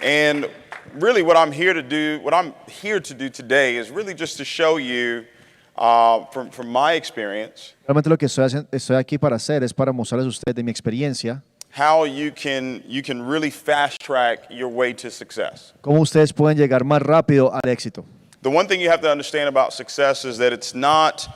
And really what I'm here to do today is really just to show you from my experience Realmente lo que estoy aquí para hacer es para mostrarles a ustedes de mi experiencia how you can really fast track your way to success. cómo ustedes pueden llegar más rápido al éxito. The one thing you have to understand about success is that it's not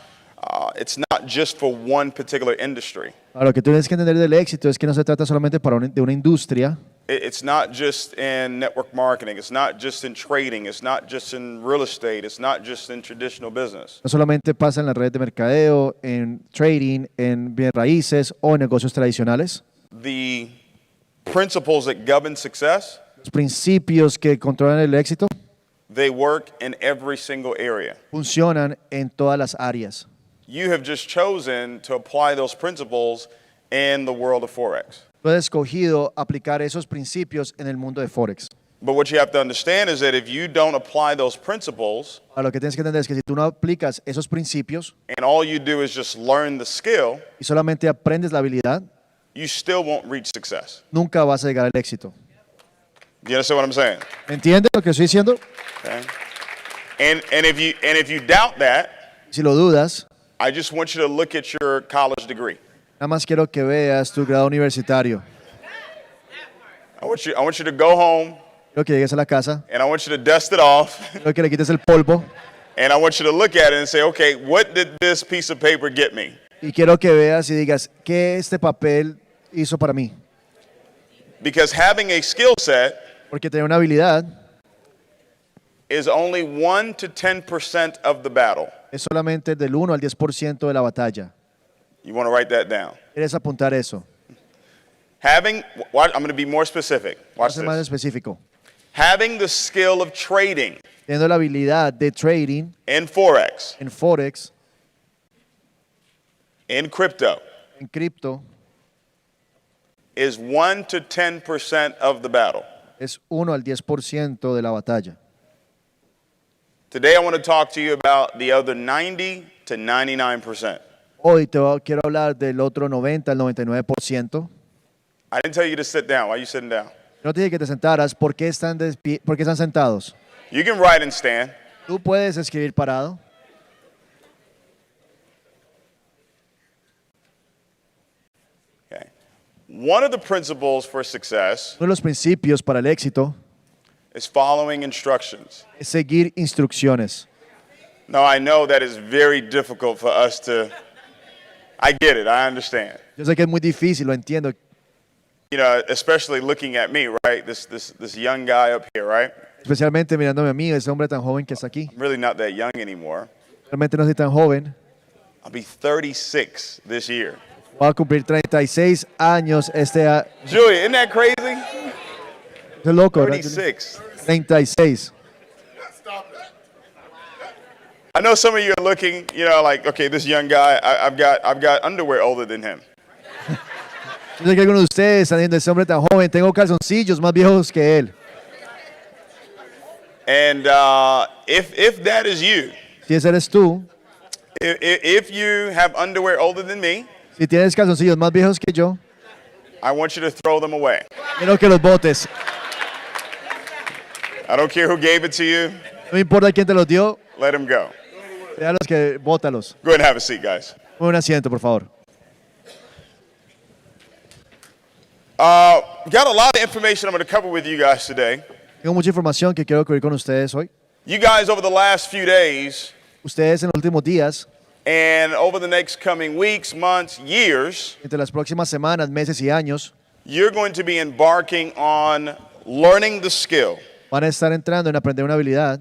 just for one particular industry. Ahora, lo que tú tienes que entender del éxito es que no se trata solamente de una industria. It's not just in network marketing, it's not just in trading, it's not just in real estate, it's not just in traditional business. No solamente pasa en las redes de mercadeo, en trading, en bienes raíces o en negocios tradicionales. The principles that govern success, Los principios que controlan el éxito they work in every single area. funcionan en todas las áreas. You have just chosen to apply those principles in the world of Forex. Tú has escogido aplicar esos principios en el mundo de Forex. But what you have to understand is that if you don't apply those principles Ahora, lo que tienes que entender es que si tú no aplicas esos principios and all you do is just learn the skill, y solamente aprendes la habilidad, you still won't reach success. nunca vas a llegar al éxito. Do you understand what I'm saying? ¿Entiendes lo que estoy diciendo? Okay. And if you doubt that, Si lo dudas, I just want you to look at your college degree. nada más quiero que veas tu grado universitario. I want you to go home Quiero que llegues a la casa, and I want you to dust it off quiero que le quites el polvo and I want you to look at it and say, okay, what did this piece of paper get me? y quiero que veas y digas, ¿qué este papel hizo para mí? Because having a skill set Porque tener una habilidad is only 1 to 10% of the battle. es solamente del 1 al 10% de la batalla. You want to write that down. ¿Quieres apuntar eso? I'm going to be more specific. Watch Ser más this. específico. Having the skill of trading Teniendo la habilidad de trading in Forex, en Forex, in crypto, en cripto, is 1 to 10% of the battle. es 1 al 10% de la batalla. Today I want to talk to you about the other 90 to 99%. Hoy quiero hablar del otro 90 al 99%. I didn't tell you to sit down. Why are you sitting down? No te dije que te sentaras. ¿Por qué por qué están sentados? You can write and stand. Tú puedes escribir parado. Okay. One of the principles for success Uno de los principios para el éxito is following instructions. es seguir instrucciones. Now, I know that is very difficult for us to, I get it, I understand. Yo sé que es muy difícil, lo entiendo. You know, especially looking at me, right? This young guy up here, right? Especialmente mirándome a mí, ese hombre tan joven que está aquí. I'm really not that young anymore. Realmente no soy tan joven. I'll be 36 this year. Voy a cumplir 36 años este año. Julia, isn't that crazy? Es loco, ¿verdad? 36. 36. I know some of you are looking, you know, like, okay, this young guy, I've got underwear older than him. Yo sé que algunos de ustedes están viendo ese hombre tan joven. Tengo calzoncillos más viejos que él. And if that is you, Si ese eres tú, if you have underwear older than me, si tienes calzoncillos más viejos que yo, I want you to throw them away. quiero que los botes. I don't care who gave it to you. No importa quién te los dio, Let them go. déjalos que bótalos. Go ahead and have a seat, guys. Un asiento, por favor. Got a lot of information I'm going to cover with you guys today. Tengo mucha información que quiero cubrir con ustedes hoy. You guys, over the last few days Ustedes en los últimos días, and over the next coming weeks, months, years, entre las próximas semanas, meses y años, you're going to be embarking on learning the skill. van a estar entrando en aprender una habilidad,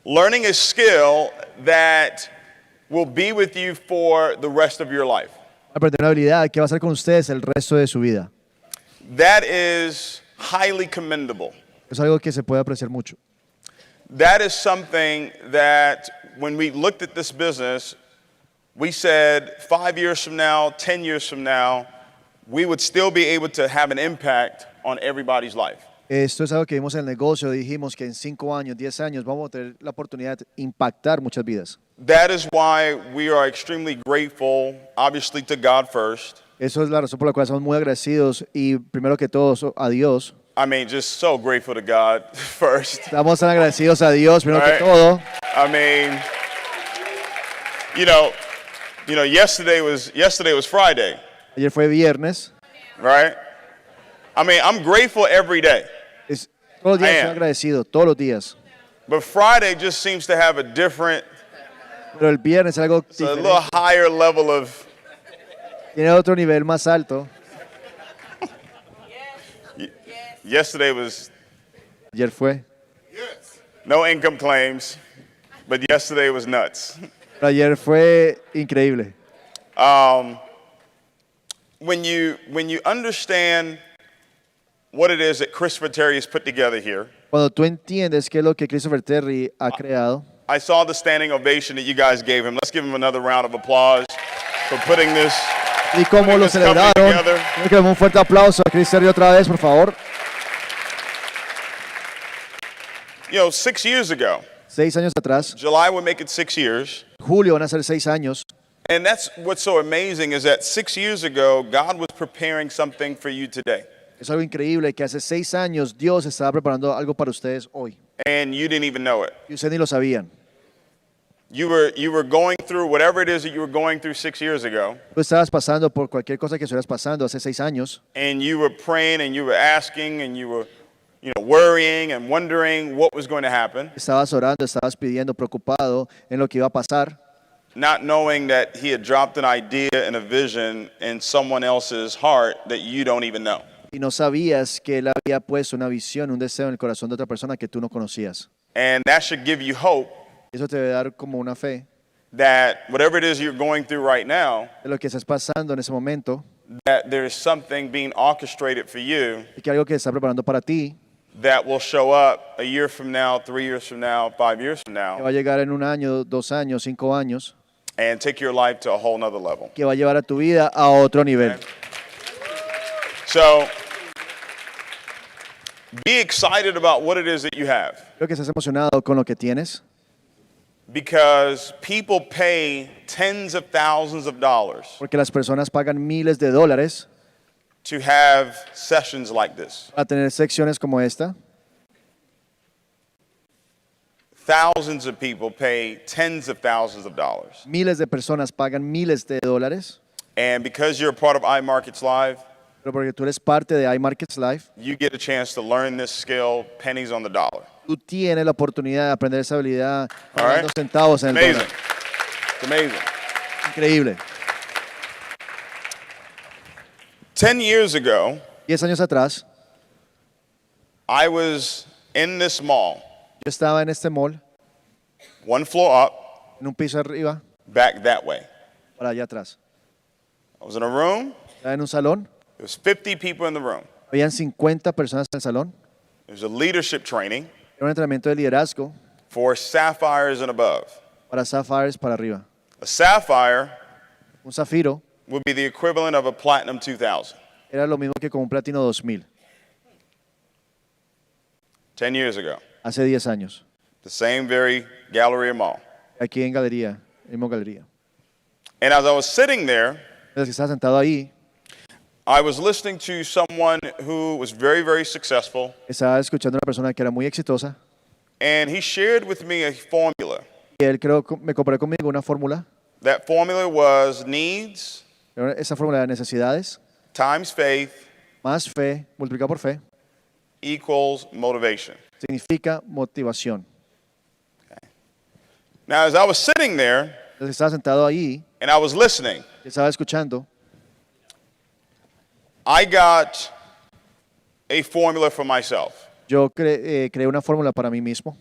Learning a skill that will be with you for the rest of your life. aprender una habilidad que va a estar con ustedes el resto de su vida. That is highly commendable. Es algo que se puede apreciar mucho. That is something that when we looked at this business, we said 5 years from now, 10 years from now, we would still be able to have an impact on everybody's life. Esto es algo que vimos en el negocio. Dijimos que en 5 años, 10 años vamos a tener la oportunidad de impactar muchas vidas. That is why we are extremely grateful, obviously, to God first. Eso es la razón por la cual somos muy agradecidos y primero que todo a Dios. I mean, just so grateful to God first. Estamos tan agradecidos a Dios primero que Right. todo. I mean, you know, yesterday was Friday, Ayer fue viernes. right? I mean, I'm grateful every day, Todos los días I estoy am. agradecido, todos los días. but Friday just seems to have a different, Pero el viernes es algo it's a diferente. little higher level of. Tiene otro nivel más alto. Yesterday was Ayer fue. no income claims, but yesterday was nuts. Pero ayer fue increíble. When you understand what it is that Christopher Terry has put together here, Cuando tú entiendes qué es lo que Christopher Terry ha creado, I saw the standing ovation that you guys gave him. Let's give him another round of applause for putting this. y cómo lo this company celebraron. together. Quiero que le demos un fuerte aplauso a Chris Terry otra vez, por favor. 6 years ago, 6 años atrás, July would make it 6 years. julio van a ser 6 años. And that's what's so amazing is that 6 years ago, God was preparing something for you today. Es algo increíble que hace 6 años Dios estaba preparando algo para ustedes hoy. And you didn't even know it. Y ustedes ni lo sabían. You were going through whatever it is that you were going through 6 years ago. Tú estabas pasando por cualquier cosa que estuvieras pasando hace 6 años. And you were praying and you were asking and you were worrying and wondering what was going to happen, Estabas orando, estabas pidiendo, preocupado en lo que iba a pasar. not knowing that he had dropped an idea and a vision in someone else's heart that you don't even know. Y no sabías que Él había puesto una visión, un deseo en el corazón de otra persona que tú no conocías. And that should give you hope Eso te debe dar como una fe that whatever it is you're going through right now, de lo que estás pasando en ese momento that there is something being orchestrated for you y que algo que está preparando para ti, that will show up a year from now, 3 years from now, 5 years from que va now, a llegar en 1 año, 2 años, 5 años, and take your life to a whole nother level. que va a llevar a tu vida a otro nivel. So be excited about what it is that you have, Creo que estás emocionado con lo que tienes, because people pay tens of thousands of dollars porque las personas pagan miles de dólares to have sessions like this. para tener secciones como esta. Thousands of people pay tens of thousands of dollars. Miles de personas pagan miles de dólares, And because you're a part of iMarkets Live, pero porque tú eres parte de iMarkets Live, you get a chance to learn this skill pennies on the dollar. tú tienes la oportunidad de aprender esa habilidad All pagando right? centavos en el Amazing. dólar. It's amazing. Increíble. 10 years ago, 10 años atrás, I was in this mall, yo estaba en este mall, one floor up, en un piso arriba, back that way. para allá atrás. I was in a room, Estaba en un salón, there was 50 people in the room. habían 50 personas en el salón. There was a leadership training Era un entrenamiento de liderazgo for sapphires and above. para Sapphires para arriba. A sapphire Un zafiro would be the equivalent of a platinum 2000. era lo mismo que con un platino 2000, 10 years ago, hace 10 años, the same very Galleria Mall. aquí en Galería, mismo Galería. And as I was sitting there, Entonces, que estaba sentado ahí, I was listening to someone who was very, very successful, estaba escuchando a una persona que era muy exitosa and he shared with me a formula. y él me comparó conmigo una fórmula. That formula was needs Era esa fórmula de necesidades times faith más fe multiplicado por fe equals motivation. significa motivación. Now, as I was sitting there Entonces estaba sentado ahí, and I was listening, estaba escuchando, I got a formula for myself. yo creé una fórmula para mí mismo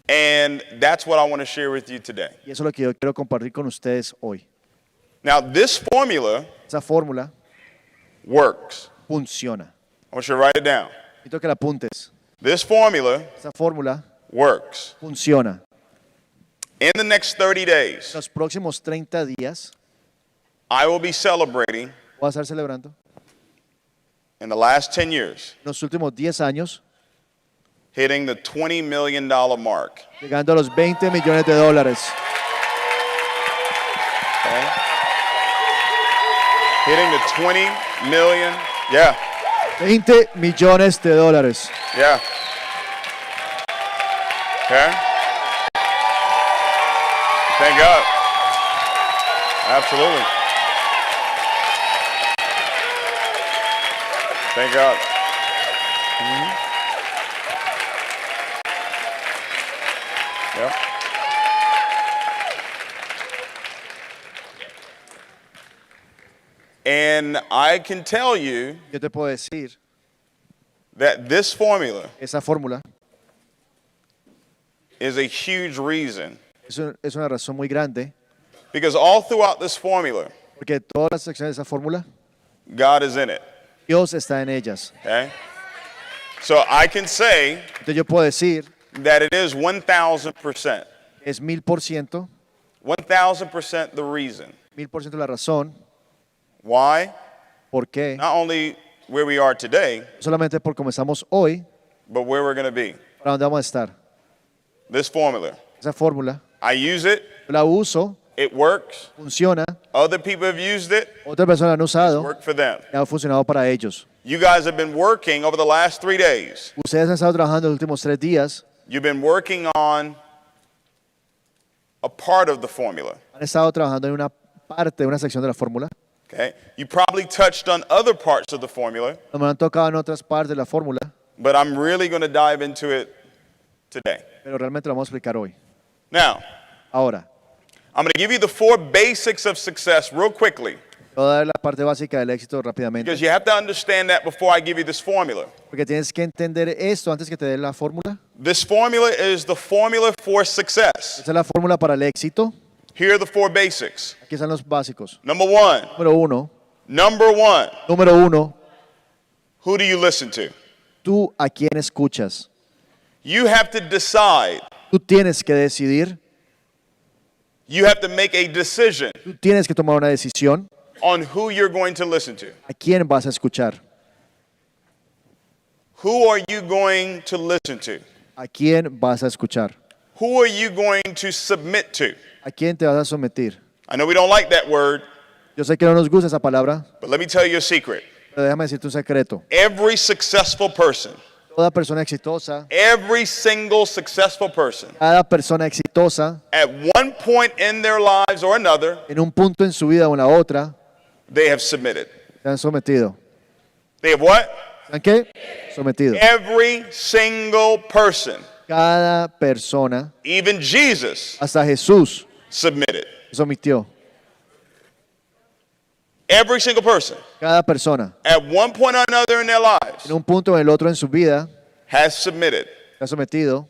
And that's what I want to share with you today. y eso es lo que yo quiero compartir con ustedes hoy. Now, this formula Esa fórmula works. funciona. I want you to write it down. Necesito que la apuntes. This formula Esa fórmula works. funciona. In the next 30 days, Los próximos 30 días I will be celebrating voy a estar celebrando. in the last 10 years, Los últimos 10 años, hitting the $20 million mark. llegando a los 20 millones de dólares. Okay? Hitting the 20 million. Yeah, 20 millones de dólares. yeah. Okay. Thank God. Absolutely. Thank God. Yep. And I can tell you Yo te puedo decir, that this formula esa fórmula is a huge reason, es una razón muy grande, because all throughout this formula, porque todas las secciones de esa fórmula, God is in it. Dios está en ellas. Okay? So I can say Entonces yo puedo decir, that it is 1,000%. es 1000%, 1,000% the reason. 1000% la razón. Why? ¿Por qué? Not only where we are today, No solamente por cómo estamos hoy, but where we're going to be. para dónde vamos a estar. This formula. Esa fórmula, I use it. yo la uso, It works. funciona, Other people have used it. otras personas la han It's usado worked for them. y ha funcionado para ellos. You guys have been working over the last 3 days. Ustedes han estado trabajando los últimos 3 días, You've been working on a part of the formula. han estado trabajando en una parte, una sección de la fórmula. Okay? You probably touched on other parts of the formula, Me han tocado en otras partes de la fórmula, but I'm really going to dive into it today. pero realmente lo vamos a explicar hoy. Now, Ahora, I'm going to give you the 4 basics of success real quickly, voy a dar la parte básica del éxito rápidamente, because you have to understand that before I give you this formula. porque tienes que entender esto antes que te dé la fórmula. This formula is the formula for success. Esa es la fórmula para el éxito. Here are the 4 basics. Aquí están los básicos. Number 1. Número uno, Who do you listen to? tú a quién escuchas. You have to decide. Tú tienes que decidir, You have to make a decision tú tienes que tomar una decisión on who you're going to listen to. a quién vas a escuchar. Who are you going to listen to? ¿A quién vas a escuchar? Who are you going to submit to? ¿A quién te vas a someter? I know we don't like that word, Yo sé que no nos gusta esa palabra, but let me tell you a secret. pero déjame decirte un secreto. Every successful person, Toda persona exitosa, every single successful person, cada persona exitosa, at one point in their lives or another, en un punto en su vida o en la otra, they have submitted. se han sometido. They have what? ¿Saben qué? Sometido. Every single person, Cada persona, even Jesus, hasta Jesús, submitted. se sometió. Every single person, Cada persona, at one point or another in their lives, en un punto o en el otro en su vida, has submitted. se ha sometido.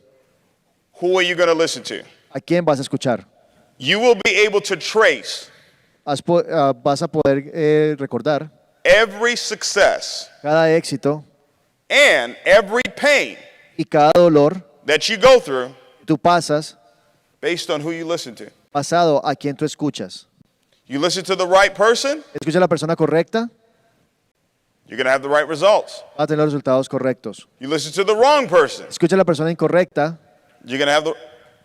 Who are you going to listen to? ¿A quién vas a escuchar? You will be able to trace Vas a poder recordar every success cada éxito and every pain y cada dolor that you go through que tú pasas based on who you listen to. basado a quién tú escuchas. You listen to the right person, Escucha a la persona correcta, you're going to have the right results. vas a tener los resultados correctos. You listen to the wrong person, Escucha a la persona incorrecta, you're going to have the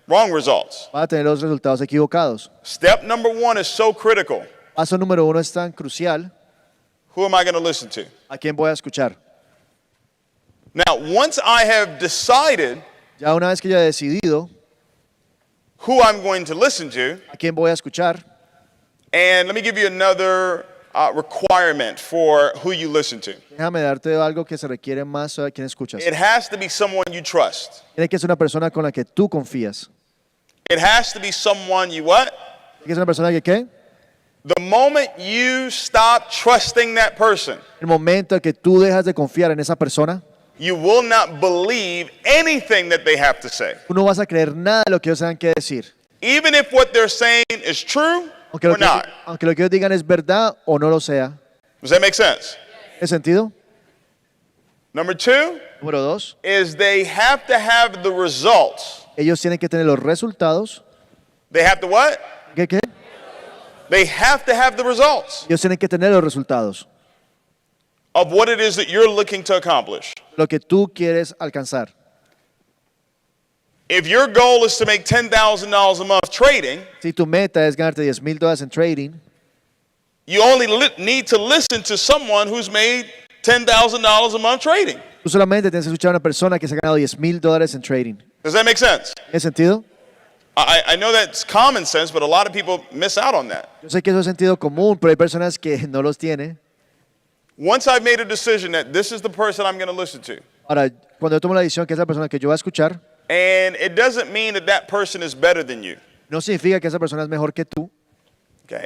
wrong results. vas a tener los resultados equivocados. Step number 1 is so critical. Paso número 1 es tan crucial. Who am I going to listen to? ¿A quién voy a escuchar? Now, once I have decided Ya una vez que yo he decidido who I'm going to listen to, a quién voy a escuchar, and let me give you another requirement for who you listen to. déjame darte algo que se requiere más a quién escuchas. It has to be someone you trust. Tiene que ser una persona con la que tú confías. It has to be someone you what? Tiene que ser una persona que, ¿qué? The moment you stop trusting that person, El momento en que tú dejas de confiar en esa persona, you will not believe anything that they have to say. tú no vas a creer nada de lo que ellos tengan que decir. Even if what they're saying is true Aunque lo, or que, not. aunque lo que ellos digan es verdad o no lo sea. Does that make sense? ¿Es sentido? Number 2 Número 2, is they have to have the results. ellos tienen que tener los resultados. They have to what? ¿Qué? They have to have the results Ellos tienen que tener los resultados. of what it is that you're looking to accomplish. Lo que tú quieres alcanzar. If your goal is to make $10,000 a month trading, Si tu meta es ganarte $10,000 en trading, You only need to listen to someone who's made $10,000 a month trading. Tú solamente tienes que escuchar a una persona que se ha ganado $10,000 en trading. Does that make sense? ¿Tiene sentido? I know that's common sense, but a lot of people miss out on that. Yo sé que eso es sentido común, pero hay personas que no los tienen. Once I've made a decision that this is the person I'm going to listen to, Ahora, cuando yo tomo la decisión que es la persona que yo voy a escuchar, and it doesn't mean that that person is better than you. no significa que esa persona es mejor que tú. Okay?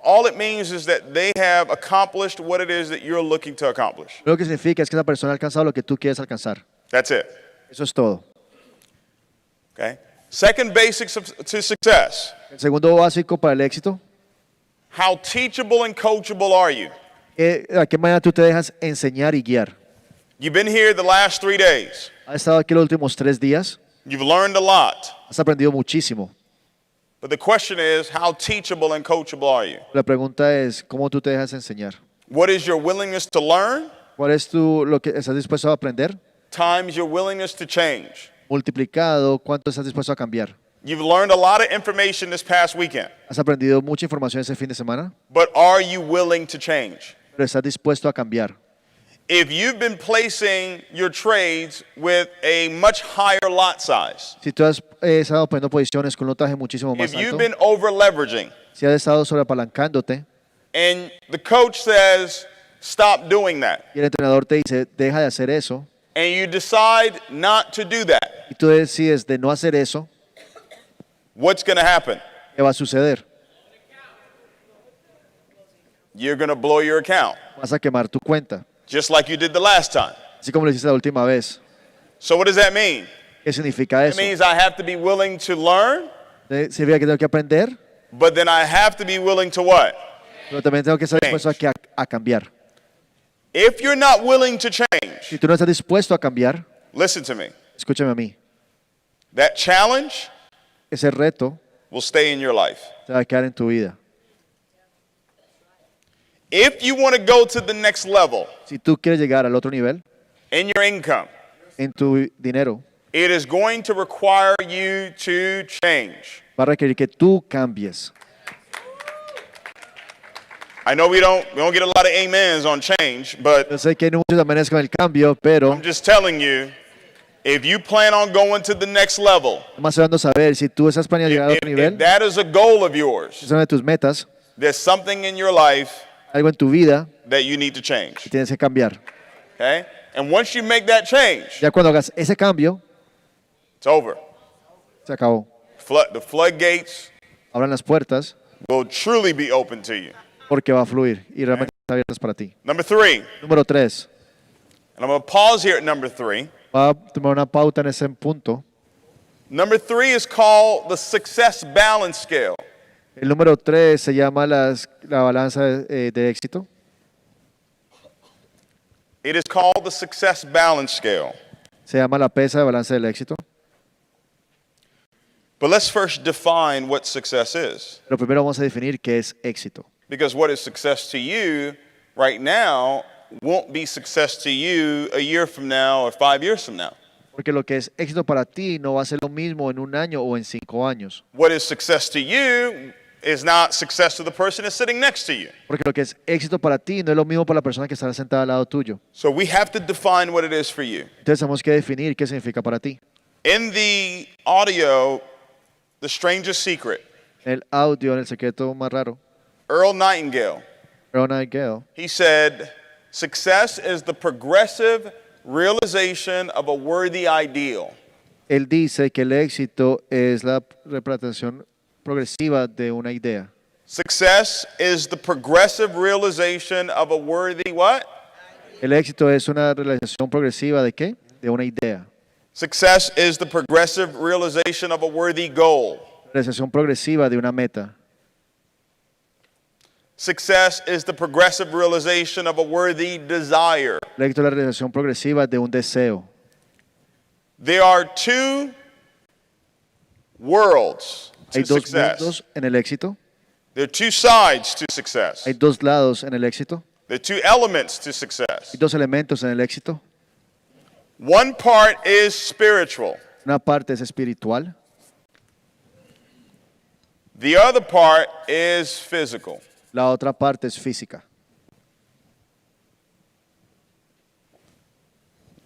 All it means is that they have accomplished what it is that you're looking to accomplish. Lo que significa es que esa persona ha alcanzado lo que tú quieres alcanzar. That's it. Eso es todo. Okay? Second basics to success. El segundo básico para el éxito, How teachable and coachable are you? ¿a qué manera tú te dejas enseñar y guiar? You've been here the last 3 days. Has estado aquí los últimos 3 días, You've learned a lot. has aprendido muchísimo. But the question is, how teachable and coachable are you? La pregunta es, ¿cómo tú te dejas enseñar? What is your willingness to learn ¿Cuál es lo que estás dispuesto a aprender? times your willingness to change? Multiplicado, ¿cuánto estás dispuesto a cambiar? You've learned a lot of information this past weekend, ¿Has aprendido mucha información ese fin de semana? but are you willing to change? Pero estás dispuesto a cambiar. If you've been placing your trades with a much higher lot size, Si tú has estado poniendo posiciones con un lotaje muchísimo más if you've alto, been over leveraging, si has estado sobreapalancándote and the coach says, stop doing that, y el entrenador te dice, deja de hacer eso, and you decide not to do that, y tú decides de no hacer eso, what's going to happen? ¿qué va a suceder? You're going to blow your account, Vas a quemar tu cuenta, just like you did the last time. así como lo hiciste la última vez. So what does that mean? ¿Qué significa It eso? means I have to be willing to learn, Significa que tengo que aprender, but then I have to be willing to what? pero también tengo que estar dispuesto a cambiar. If you're not willing to change, Si tú no estás dispuesto a cambiar, listen to me. escúchame a mí, That challenge ese reto will stay in your life. se va a quedar en tu vida. If you want to go to the next level Si tú quieres llegar al otro nivel in your income, en tu dinero, it is going to require you to change. va a requerir que tú cambies. I know we don't get a lot of amens on change, but Yo sé que hay muchos amenes con el cambio, pero I'm just telling you, if you plan on going to the next level, más dando saber si tú estás planeando llegar a otro if nivel, that is a goal of yours, es una de tus metas, there's something in your life algo en tu vida that you need to que change. tienes que cambiar. Okay? And once you make that change, Ya cuando hagas ese cambio, it's over. se acabó. The floodgates Abran las puertas will truly be open to you. porque va a fluir y realmente están abiertas para ti. Number 3, Número 3. and I'm going to pause here at number 3. Va a tomar una pauta en ese punto. Number 3 is called the success balance scale. El número 3 se llama la balanza de éxito. It is called the success balance scale. Se llama la pesa de balanza del éxito. But let's first define what success is. Pero primero vamos a definir qué es éxito. Because what is success to you right now won't be success to you a year from now or 5 years from now. Porque lo que es éxito para ti no va a ser lo mismo en 1 año o en 5 años. What is success to you is not success to the person that's sitting next to you. Porque lo que es éxito para ti no es lo mismo para la persona que está sentada al lado tuyo. So we have to define what it is for you. Entonces tenemos que definir qué significa para ti. In the audio, The Strangest Secret, El audio, en el secreto más raro, Earl Nightingale, Ronald Gale, he said, success is the progressive realization of a worthy ideal. él dice que el éxito es la representación progresiva de una idea. Success is the progressive realization of a worthy what? El éxito es una realización progresiva de qué? De una idea. Success is the progressive realization of a worthy goal. Realización progresiva de una meta. Success is the progressive realization of a worthy desire. El éxito es la realización progresiva de un deseo. There are two worlds Hay to dos success. mundos en el éxito. There are two sides to success. Hay dos lados en el éxito. There are two elements to success. Hay dos elementos en el éxito. One part is spiritual. Una parte es espiritual. The other part is physical. La otra parte es física.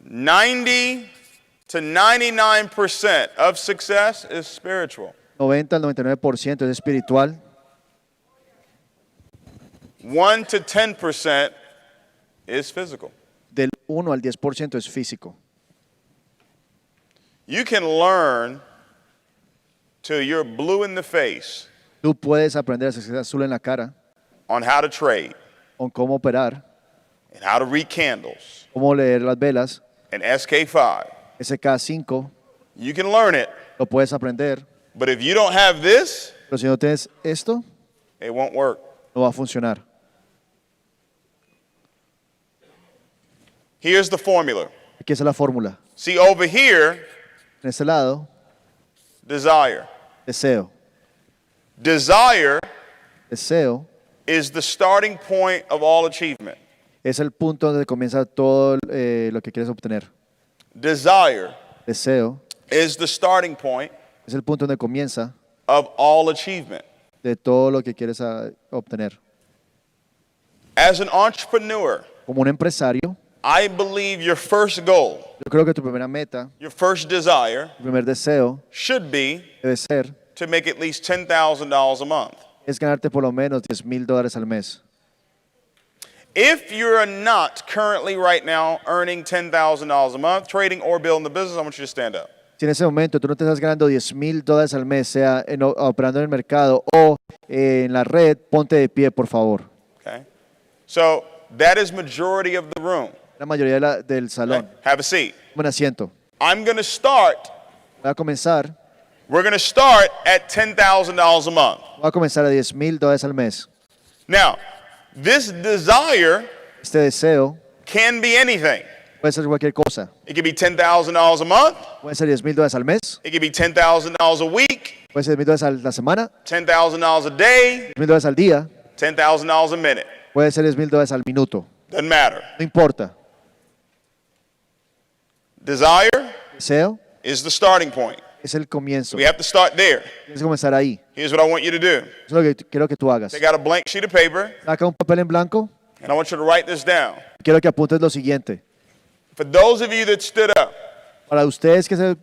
90 to 99% of success is spiritual. 90 al 99% es espiritual. 1 to 10% is physical. Del 1 al 10% es físico. You can learn till you're blue in the face Tú puedes aprender a ser azul en la cara, on how to trade o cómo operar, and how to read candles cómo leer las velas. and SK5. SK5 You can learn it, lo puedes aprender, but if you don't have this, pero si no tienes esto, it won't work. no va a funcionar. Here's the formula. Aquí es la fórmula. See, over here, En este lado, desire. deseo. Desire Deseo is the starting point of all achievement. es el punto donde comienza todo lo que quieres obtener. Desire Deseo is the starting point es el punto donde comienza of all achievement. de todo lo que quieres obtener. As an entrepreneur, Como un empresario, I believe your first goal, yo creo que tu primera meta, your first desire, tu primer deseo should be debe ser to make at least $10,000 a month. es ganarte por lo menos $10,000 al mes. If you're not currently right now earning $10,000 a month, trading or building the business, I want you to stand up. Si en ese momento tú no te estás ganando $10,000 al mes, sea operando en el mercado o en la red, ponte de pie, por favor. Okay? So that is majority of the room. La mayoría del salón. Okay? Have a seat. Toma un asiento. I'm going to start. Voy a comenzar. We're going to start at $10,000 a month. Voy a comenzar a $10,000 al mes. Now, this desire Este deseo can be anything. puede ser cualquier cosa. It could be $10,000 a month. Puede ser $10,000 al mes. It could be $10,000 a week. Puede ser $10,000 a la semana. $10,000 a day. $10,000 al día. $10,000 a minute. Puede ser $10,000 al minuto. Doesn't matter. No importa. Desire Deseo is the starting point. es el comienzo. We have to start there. Tienes que comenzar ahí. Here's what I want you to do. Eso es lo que quiero que tú hagas. Take out a blank sheet of paper, Saca un papel en blanco. and I want you to write this down. Quiero que apuntes lo siguiente. For those of you that stood up, Para ustedes que se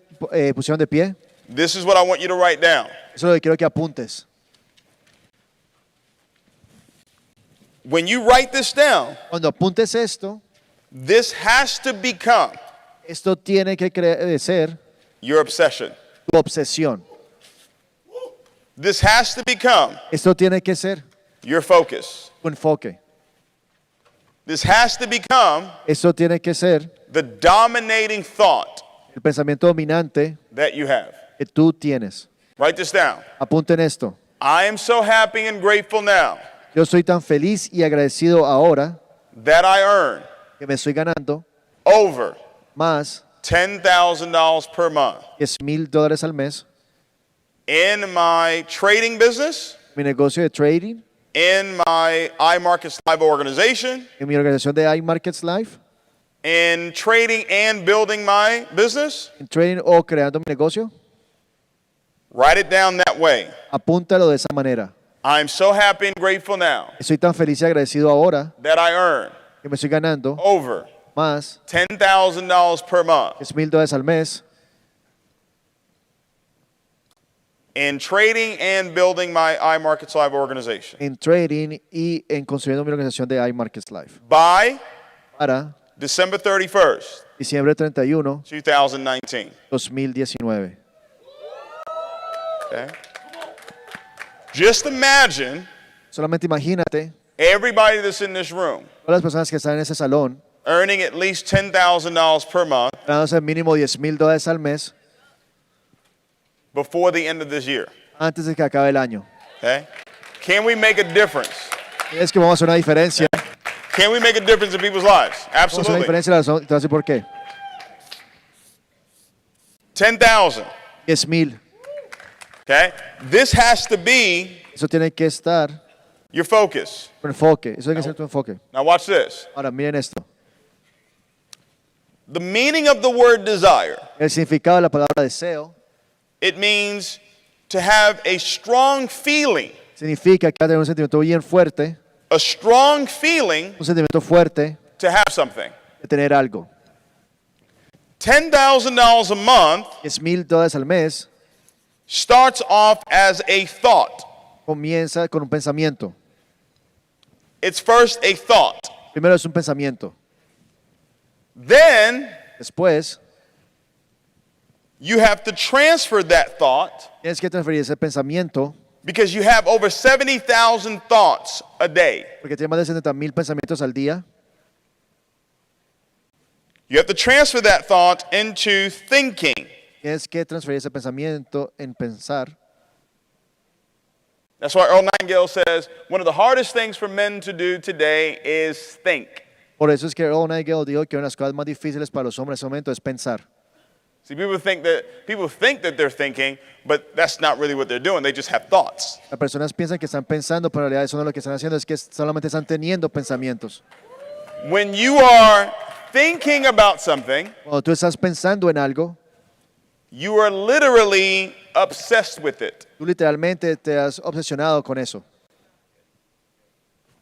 pusieron de pie, this is what I want you to write down. eso es lo que quiero que apuntes. When you write this down, Cuando apuntes esto, this has to become esto tiene que ser your obsession. tu obsesión. This has to become Esto tiene que ser your focus. tu enfoque. This has to become Esto tiene que ser the dominating thought el pensamiento dominante that you have. que tú tienes. Write this down. Apunten esto. I am so happy and grateful now Yo soy tan feliz y agradecido ahora that I earn que me estoy ganando over más $10,000 per month $10,000 al mes. in my trading business, Mi negocio de trading, in my iMarkets Live organization, en mi organización de iMarkets Live, in trading and building my business. en trading o creando mi negocio. Write it down that way. Apúntalo de esa manera. I'm so happy and grateful now Estoy tan feliz y agradecido ahora that I earn que me estoy ganando over más $10,000 per month $10,000 al mes in trading and building my iMarkets Live organization en trading y en construyendo mi organización de iMarkets Live. by Para December 31st, diciembre 31, 2019. 2019. Okay? Just imagine Solamente imagínate everybody that's in this room todas las personas que están en ese salón earning at least $10,000 per month ganándose mínimo $10,000 al mes before the end of this year. antes de que acabe el año. Okay? Can we make a difference? Es que vamos a hacer una diferencia. Can we make a difference in people's lives? Vamos a hacer una Absolutely. diferencia. Te voy a decir por qué. 10,000. 10,000. Okay? This has to be Eso tiene que estar your focus. tu enfoque. Eso tiene que ser tu enfoque. Now watch this. Ahora, miren esto. The meaning of the word desire, El significado de la palabra deseo it means to have a strong feeling Significa que va a tener un sentimiento bien fuerte, a strong feeling un sentimiento fuerte to have something. de tener algo. $10,000 a month $10,000 al mes starts off as a thought. comienza con un pensamiento. It's first a thought. Primero es un pensamiento. Then Después you have to transfer that thought tienes que transferir ese pensamiento because you have over 70,000 thoughts a day. porque tienes más de 70,000 pensamientos al día. You have to transfer that thought into thinking. Tienes que transferir ese pensamiento en pensar. That's why Earl Nightingale says one of the hardest things for men to do today is think. Por eso es que Earl Nightingale dijo que una de las cosas más difíciles para los hombres en ese momento es pensar. See, people think that they're thinking, but that's not really what they're doing. They just have thoughts. Las personas piensan que están pensando, pero en realidad eso no es lo que están haciendo, es que solamente están teniendo pensamientos. When you are thinking about something, Cuando tú estás pensando en algo, you are literally obsessed with it. tú literalmente te has obsesionado con eso.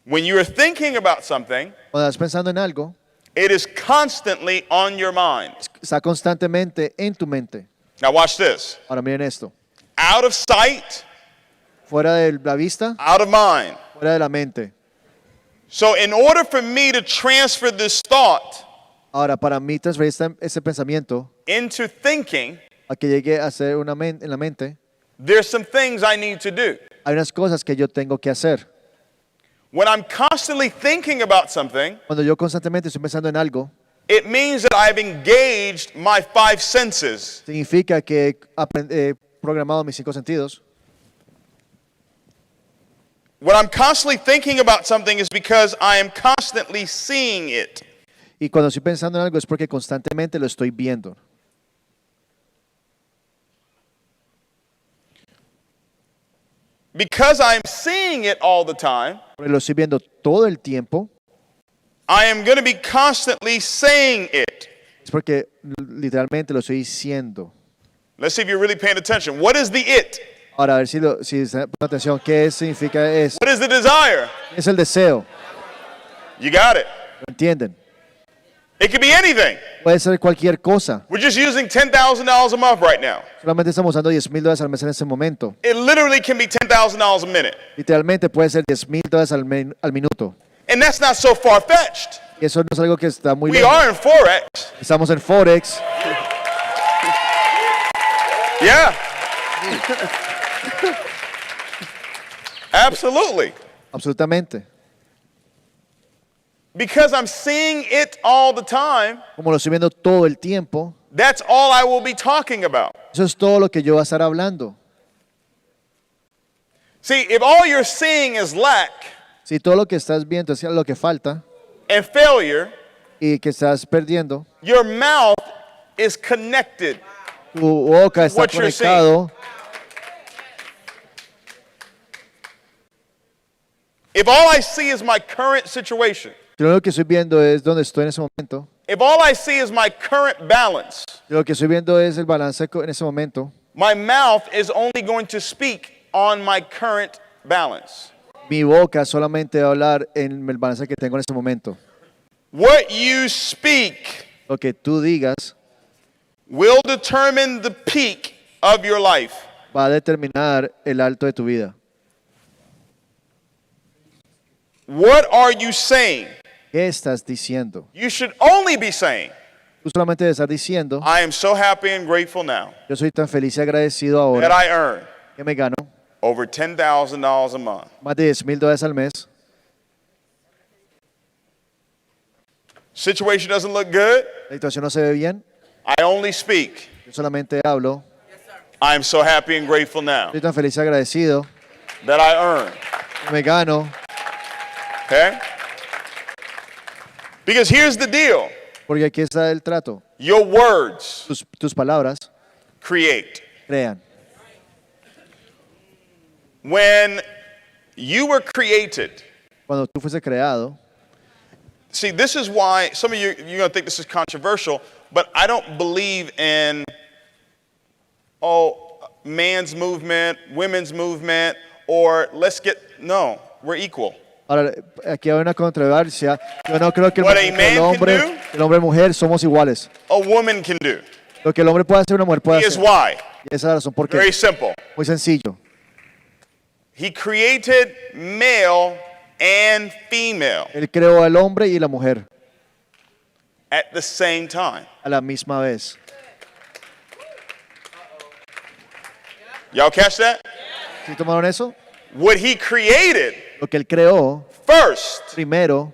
When you are thinking about something, Cuando estás pensando en algo, it is constantly on your mind. está constantemente en tu mente. Now watch this. Ahora miren esto. Out of sight, Fuera de la vista, out of mind. fuera de la mente. So in order for me to transfer this thought Ahora, para mí transferir ese pensamiento into thinking, a que llegue a ser en la mente, there's some things I need to do. hay unas cosas que yo tengo que hacer. When I'm constantly thinking about something, Cuando yo constantemente estoy pensando en algo, it means that I've engaged my five senses. significa que he programado mis 5 sentidos. When I'm constantly thinking about something is because I am constantly seeing it. Y cuando estoy pensando en algo es porque constantemente lo estoy viendo. Because I'm seeing it all the time, Porque lo estoy viendo todo el tiempo, I am going to be constantly saying it. es porque literalmente lo estoy diciendo. Let's see if you're really paying attention. What is the it? Ahora, a ver si se ponen atención, ¿qué significa eso? What is the desire? Es el deseo, You got it. ¿lo entienden? It could be anything. Puede ser cualquier cosa. We're just using $10,000 a month right now. Solamente estamos usando $10,000 al mes en este momento. It literally can be $10,000 a minute. Literalmente puede ser $10,000 al minuto. And that's not so far-fetched. Y eso no es algo que está muy We lejos. are in Forex. Estamos en Forex. Yeah. Absolutely. Absolutamente. Because I'm seeing it all the time, Como lo estoy viendo todo el tiempo, that's all I will be talking about. eso es todo lo que yo voy a estar hablando. See, if all you're seeing is lack Si todo lo que estás viendo es lo que falta and failure, y que estás perdiendo, your mouth is connected. tu boca está What you're conectado. If all I see is my current situation, Si lo que estoy viendo es donde estoy en ese momento, if all I see is my current balance, si lo que estoy viendo es el balance en ese momento, my mouth is only going to speak on my current balance. mi boca solamente va a hablar en el balance que tengo en ese momento. What you speak Lo que tú digas will determine the peak of your life. va a determinar el alto de tu vida. What are you saying? ¿Qué estás diciendo? You should only be saying, Tú solamente debes estar diciendo, I am so happy and grateful now yo soy tan feliz y agradecido that ahora I earn que me gano over $10,000 a month. más de $10,000 al mes. Situation doesn't look good. La situación no se ve bien. I only speak, Yo solamente hablo. I am so happy and grateful now Estoy tan feliz y agradecido that I earn. que me gano. Okay? Because here's the deal. Porque aquí está el trato. Your words Tus palabras create. crean. When you were created, Cuando tú fuiste creado, see, this is why some of you, you're going to think this is controversial, but I don't believe in, man's movement, women's movement, or let's get, no, we're equal. Ahora, aquí hay una controversia. Yo no creo que What a el man hombre, can do, el hombre y mujer somos iguales. a woman can do. Lo que el hombre puede hacer, una mujer puede Here's hacer. why. Y esa es la razón por Very qué. simple. Muy sencillo. He created male and female Él creó al hombre y la mujer at the same time. a la misma vez. Y'all catch that? ¿Sí tomaron eso? What he created Lo que él creó first primero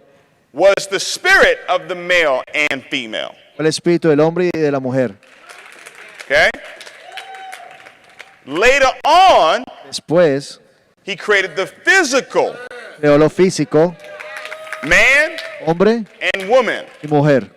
was the spirit of the male and female. fue el espíritu del hombre y de la mujer. Okay? Later on, Después he created the physical creó lo físico, man hombre and woman. y mujer.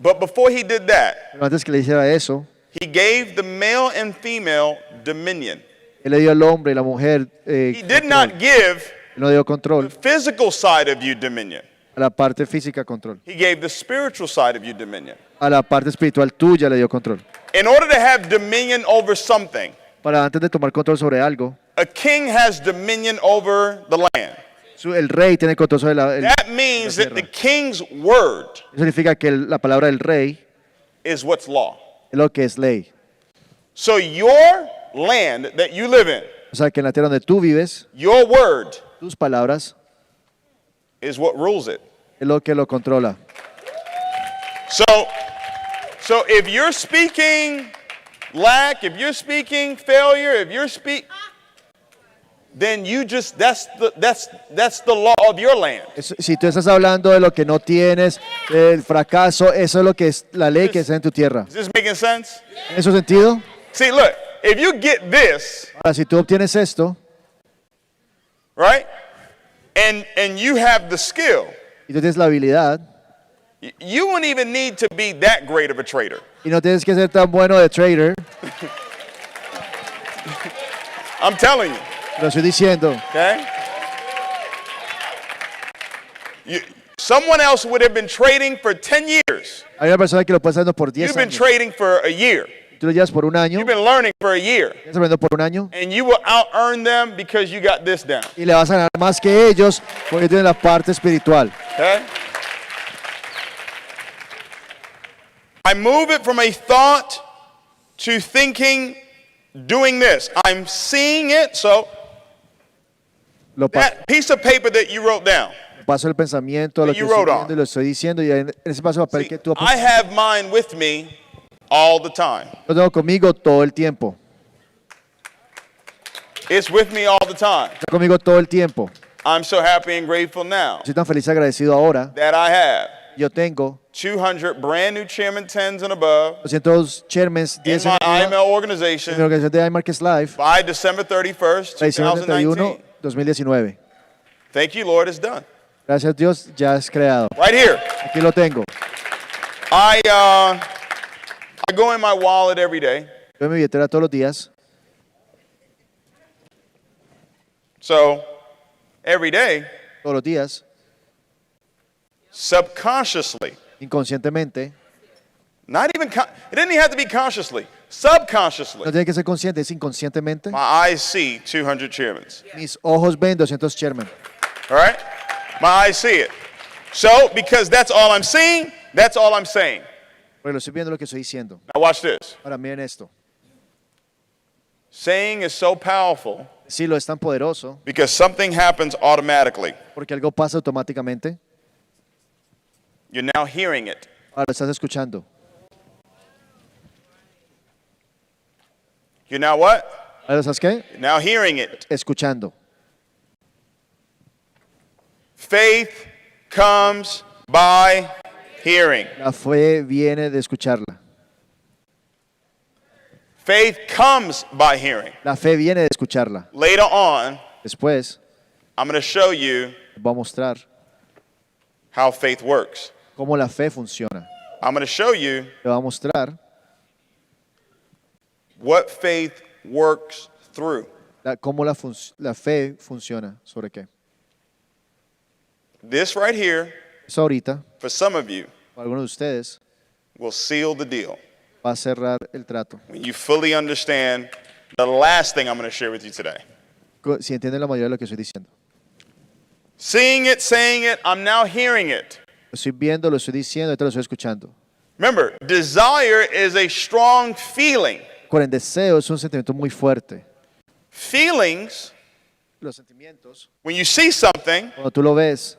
But before he did that, Pero antes que le hiciera eso, he gave the male and female dominion. él le dio al hombre y la mujer He did control. not give Él no dio the control physical side of you dominion. a la parte física control. He gave the spiritual side of you dominion. A la parte espiritual tuya le dio control. In order to have dominion over something, Para antes de tomar control sobre algo, a king has dominion over the land. el rey tiene control sobre That means la that the tierra. king's word Eso significa que la palabra del rey is what's law. es lo que es ley. So your land that you live in, O sea, que en la tierra donde tú vives, your word tus palabras is what rules it. es lo que lo controla. So if you're speaking lack, if you're speaking failure, if you're then you just that's the law of your land. Si tú estás hablando de lo que no tienes, el fracaso, eso es lo que es la ley que está en tu tierra. Is this making sense? ¿En ese sentido? See, look, if you get this, Ahora, si tú obtienes esto right? And you have the skill, y tú tienes la habilidad you won't even need to be that great of a trader. y no tienes que ser tan bueno de trader, I'm telling you, lo estoy diciendo. okay? Someone else would have been trading for 10 years. Hay una persona que lo puede hacer por 10 You've been años. trading for a year. Tú lo llevas por un año, You've been learning for a year. estás aprendiendo por un año And you will out-earn them because you got this down. y le vas a ganar más que ellos porque tienes la parte espiritual. Okay? I move it from a thought to thinking, doing this. I'm seeing it, so Lo that piece of paper that you wrote down. paso el pensamiento, lo que You estoy wrote on. viendo y lo estoy diciendo y en ese paso de papel See, que tú I have mine with me all the time. lo tengo conmigo todo el tiempo. It's with me all the time. Está conmigo todo el tiempo. I'm so happy and grateful now Estoy tan feliz y agradecido ahora. that I have Yo tengo 200 brand new chairman 10s and above 200 chairmans, in 10 my IML en mi organization organización de iMarkets Live, by December 31st, para diciembre 31, 2019. 2019. Thank you, Lord, it's done. Gracias a Dios, ya es creado. Right here. Aquí lo tengo. I go in my wallet every day. Yo en mi billetera todos los días. So every day, Todos los días, subconsciously, inconscientemente. not even, it didn't even have to be consciously, subconsciously, No tiene que ser consciente, es inconscientemente. my eyes see 200 chairmans. Mis ojos ven 200 chairman. All right? My eyes see it. So, because that's all I'm seeing, that's all I'm saying. Porque lo estoy viendo lo que estoy diciendo. Now watch this. Ahora miren esto. Saying is so powerful Decirlo es tan poderoso because something happens automatically. porque algo pasa automáticamente. You're now hearing it. Ahora lo estás escuchando. You're now what? Ahora, ¿sabes qué? You're now hearing it. Escuchando. Faith comes by hearing. La fe viene de escucharla. Faith comes by hearing. La fe viene de escucharla. Later on, Después, I'm going to show you les voy a mostrar how faith works. cómo la fe funciona. I'm going to show you Le voy a mostrar what faith works through. cómo la fe funciona. ¿Sobre qué? This right here, Eso ahorita, for some of you, para algunos de ustedes, will seal the deal va a cerrar el trato. when you fully understand the last thing I'm going to share with you today. Si entienden la mayoría de lo que estoy diciendo. Seeing it, saying it, I'm now hearing it. Lo estoy viendo, lo estoy diciendo, ahorita lo estoy escuchando. Remember, desire is a strong feeling. Con deseo es un sentimiento muy fuerte. Feelings, Los sentimientos, when you see something, cuando tú lo ves,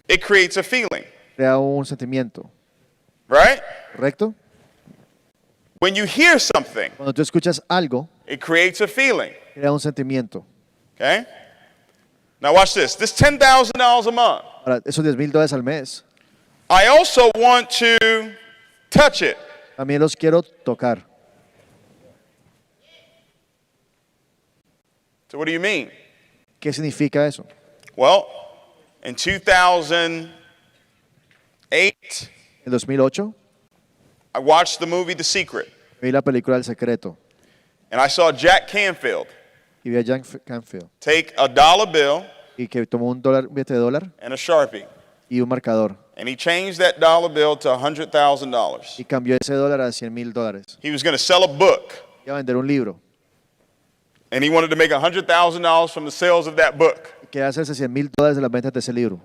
it creates a feeling, crea un sentimiento. right? ¿Correcto? When you hear something, Cuando tú escuchas algo, it creates a feeling, crea un sentimiento. okay? Now watch this. This $10,000 a month. Ahora, esos $10,000 al mes, I also want to touch it. también los quiero tocar. So what do you mean? ¿Qué significa eso? Well, in 2008, En 2008 I watched the movie The Secret, vi la película El Secreto and I saw Jack Canfield y vi a Jack Canfield take a dollar bill y que tomó un billete de dólar and a Sharpie, y un marcador and he changed that dollar bill to $100,000. y cambió ese dólar a $100,000. He was going to sell a book, Iba a vender un libro. and he wanted to make $100,000 from the sales of that book. Que hacerse $100,000 de las ventas de ese libro.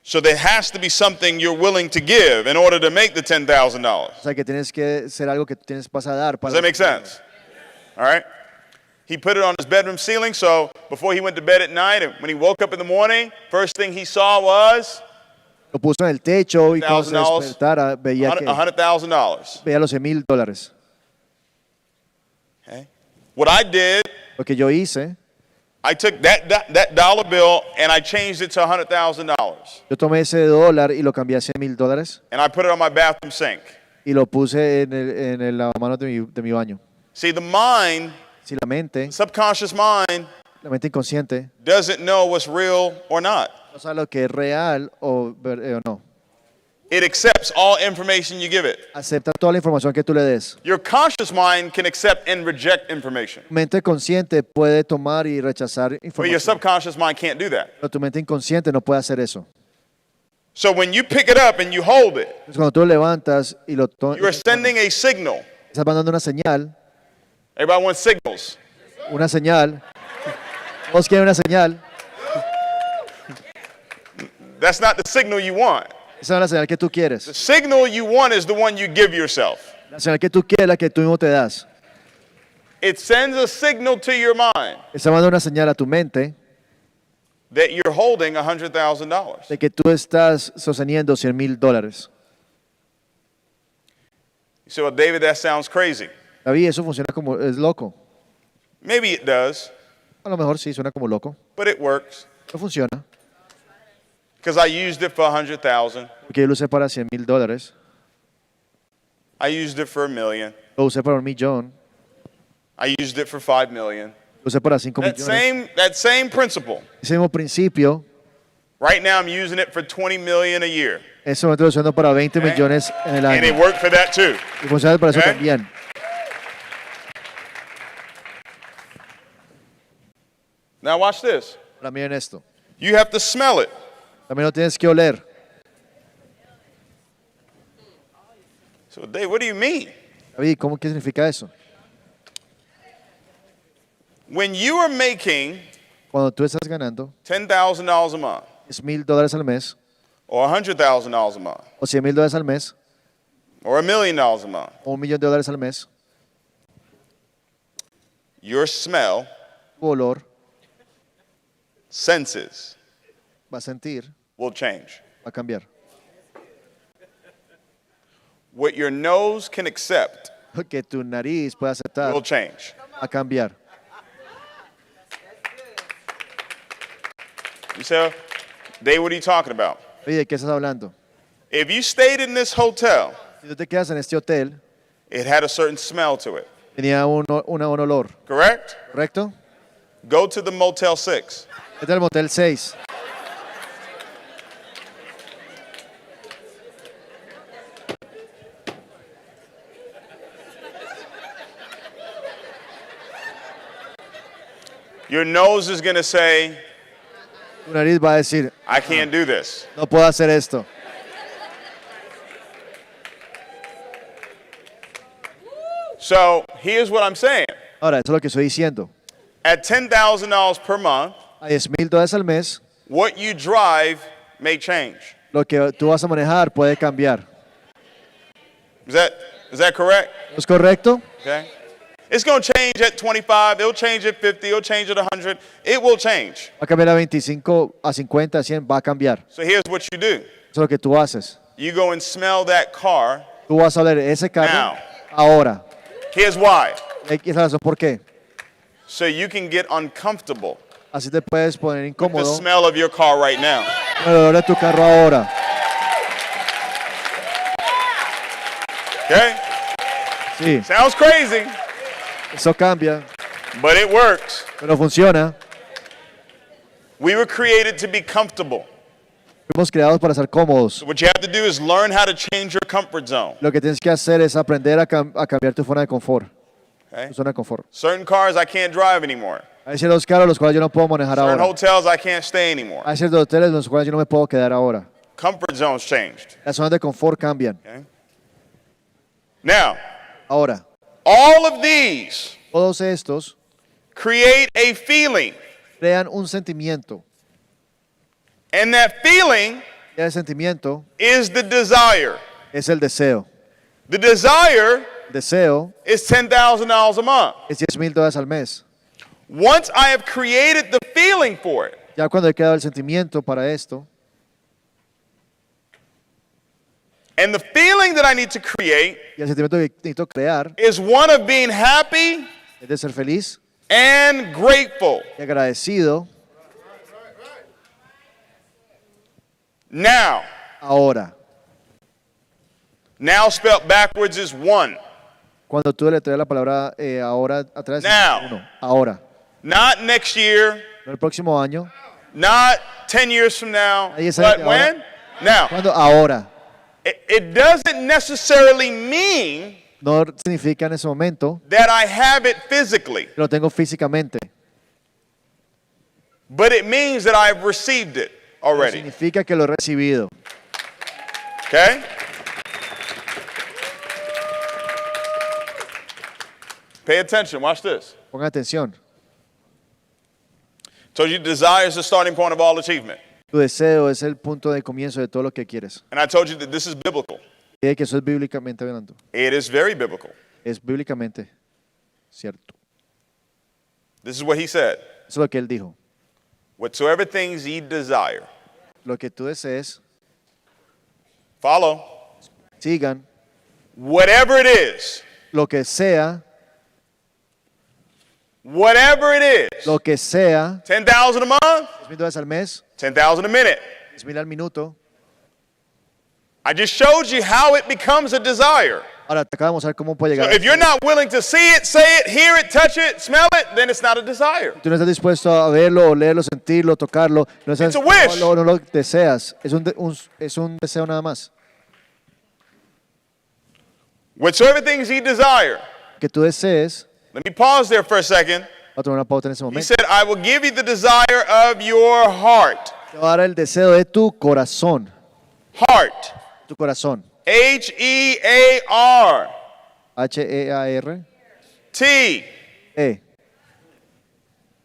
So there has to be something you're willing to give in order to make the $10,000. O sea que tienes que ser algo que tú tienes vas a dar. Does that make sense? All right? He put it on his bedroom ceiling, so before he went to bed at night, and when he woke up in the morning, first thing he saw was Lo puso en el techo y cuando se $1,000, despertara veía $100,000. veía los $100,000. Okay? What I did, Lo que yo hice, I took that dollar bill and I changed it to $100,000, yo tomé ese dólar y lo cambié a $100,000 and I put it on my bathroom sink. y lo puse en el lavamanos de mi baño. See, the mind, Si la mente subconscious mind, inconsciente, doesn't know what's real or not. no sabe lo que es real o no. It accepts all information you give it. Acepta toda la información que tú le des. Your conscious mind can accept and reject information, Tu mente consciente puede tomar y rechazar but your información, subconscious mind can't do that. pero tu mente inconsciente no puede hacer eso. So when you pick it up and you hold it, Entonces, cuando tú lo levantas y lo you are sending a signal. estás mandando una señal, Everybody wants signals. una señal. Todos quieren una señal. That's not the signal you want. Esa no es la señal que tú The quieres. signal you want is the one you give yourself. La señal que tú quieres es la que tú mismo te das. It sends a signal to your mind Está mandando una señal a tu mente that you're holding $100,000. de que tú estás sosteniendo $100,000. You say, well, David, that sounds crazy. David, eso funciona como, es loco. Maybe it does, A lo mejor sí, suena como loco. but it works No funciona. because I used it for $100,000. Porque yo lo usé para $100,000. I used it for $1 million. Lo usé para $1,000,000. I used it for $5 million. Lo usé para 5 That millones. same principle. Ese mismo principio, Right now, I'm using it for $20 million a year, ese momento lo estoy usando para 20 millones en el and it año. worked for that too. Y funciona para eso Okay. también. Now watch this. Ahora miren esto. You have to smell it. También lo tienes que oler. So, Dave, what do you mean? David, ¿cómo qué significa eso? When you are making Cuando tú estás ganando $10,000 a month $10,000 al mes, or $100,000 a month o $100,000 al mes, or $1 million a month, o $1,000,000 al mes, your smell, tu olor senses va a sentir, will change. va a cambiar. What your nose can accept Lo que tu nariz puede aceptar will change. va a cambiar. You say, Dave, what are you talking about? Oye, ¿de qué estás hablando? If you stayed in this hotel, Si tú te quedas en este hotel, it had a certain smell to it, tenía un olor, correct? ¿correcto? Go to the Motel 6. Este es el Motel 6. Your nose is going to say, Tu nariz va a decir, I can't do this. no puedo hacer esto. So here's what I'm saying. Ahora, eso es lo que estoy diciendo. at $10,000 per month, a $10,000 al mes, what you drive may change. lo que tú vas a manejar puede cambiar. Is that correct? ¿Es correcto? Okay. It's going to change at 25, it'll change at 50, it'll change at 100. It will change. Va a cambiar a 25, a 50, a 100, va a cambiar. So here's what you do. Eso es lo que tú haces. You go and smell that car. Tú vas a oler ese carro Now. ahora. Here's why. Esa es la razón por qué. So you can get uncomfortable Así te puedes poner with the incómodo smell of your car right now. con el olor de tu carro ahora. Okay? Sí, Sounds crazy, eso cambia, but it works. pero funciona. We were created to be comfortable. Fuimos creados para ser cómodos. So what you have to do is learn how to change your comfort zone. Lo que tienes que hacer es aprender a cambiar tu zona de confort. Okay? Tu zona de confort. Certain cars I can't drive anymore. Hay ciertos carros los cuales yo no puedo manejar Certain ahora. hotels I can't stay anymore. Hay ciertos hoteles en los cuales yo no me puedo quedar ahora. Comfort zones changed. Las zonas de confort cambian. Okay? Now, Ahora, all of these todos estos create a feeling, crean un sentimiento. and that feeling Y el sentimiento is the desire. es el deseo. The desire El deseo is $10,000 a month. es $10,000 al mes. Once I have created the feeling for it, Ya cuando he creado el sentimiento para esto, and the feeling that I need to create y el sentimiento que necesito crear is one of being happy es de ser feliz and grateful. y agradecido. Now, Ahora, now spelled backwards is one. cuando tú le traes la palabra ahora atrás, Now. uno. Ahora, Not next year, no el próximo año. not 10 years from now, Ahí es ahí, but when? Now, Cuando ahora it doesn't necessarily mean no significa en ese momento that I have it physically, que lo tengo físicamente. but it means that I've received it already. Significa que lo he recibido. Okay? Pay attention, watch this. Pongan atención. Told you desire is the starting point of all achievement. Tu deseo es el punto de comienzo de todo lo que quieres. And I told you that this is biblical. Y que eso es bíblicamente hablando. It is very biblical. Es bíblicamente cierto. This is what he said. Eso es lo que él dijo. Whatsoever things ye desire. Lo que tú desees, Follow. sigan. Whatever it is. Lo que sea, Whatever it is. lo que sea, 10,000 a month, $10,000 al mes, 10,000 a minute. 10,000 al minuto. I just showed you how it becomes a desire. Ahora te acabamos de ver cómo puede So llegar. if you're not willing to see it, say it, hear it, touch it, smell it, then it's not a desire. Tú no estás dispuesto a verlo, olerlo, sentirlo, tocarlo. No, estás, It's a wish. no lo deseas. Es un deseo nada más. Whatsoever things ye desire. Que tú desees. Let me pause there for a second. Voy a tomar una pausa en ese He momento. said, I will give you the desire of your heart. Te voy a dar el deseo de tu corazón. Heart. Tu corazón. H-E-A-R. H-E-A-R. T. E.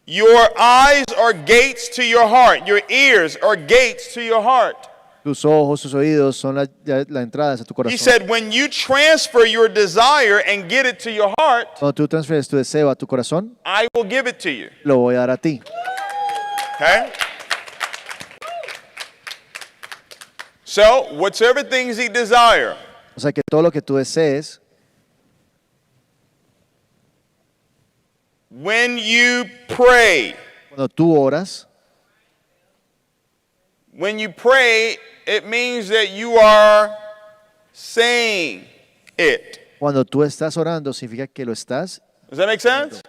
Your eyes are gates to your heart. Your ears are gates to your heart. Tus ojos, tus oídos son la entrada a tu He corazón. said, when you transfer your desire and get it to your heart, Cuando tú transfieres tu deseo a tu corazón, I will give it to you. lo voy a dar a ti. Okay? So, whatsoever things ye desire, O sea que todo lo que tú desees, when you pray, cuando tú oras, it means that you are saying it. cuando tú estás orando, significa que lo estás. Does that make sense?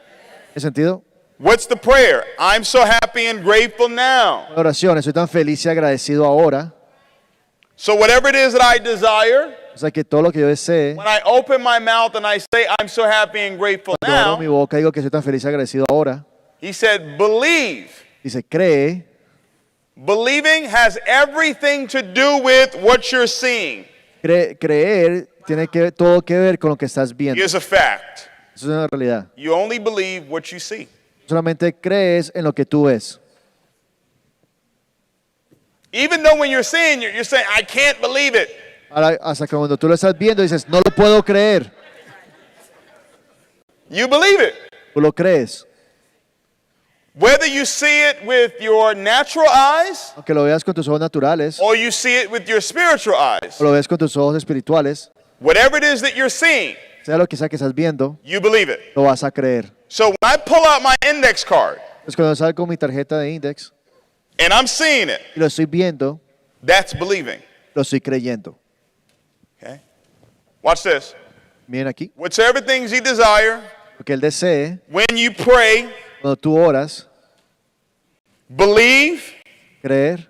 ¿En sentido? What's the prayer? I'm so happy and grateful now. La oración, estoy tan feliz y agradecido ahora. So, whatever it is that I desire, O sea que todo lo que yo desee, when I open my mouth and I say, I'm so happy and grateful cuando abro mi now, boca digo que estoy tan feliz y agradecido ahora. he said, believe. Dice, cree. Believing has everything to do with what you're seeing. Creer tiene todo que ver con lo que estás viendo. Here's a fact. Eso es una realidad. You only believe what you see. Solamente crees en lo que tú ves. Even though when you're seeing, you're saying, I can't believe it. Ahora, hasta que cuando tú lo estás viendo dices, no lo puedo creer. You believe it. Tú lo crees. Whether you see it with your natural eyes Aunque lo veas con tus ojos naturales or you see it with your spiritual eyes, o lo ves con tus ojos espirituales, whatever it is that you're seeing, sea lo que sea que estás viendo, you believe it. lo vas a creer. So when I pull out my index card Entonces cuando salgo mi tarjeta de Index and I'm seeing it, y lo estoy viendo, that's believing. lo estoy creyendo. Okay? Watch this. Miren aquí, Whatsoever things ye desire, lo que Él desee, when you pray, cuando tú oras, believe creer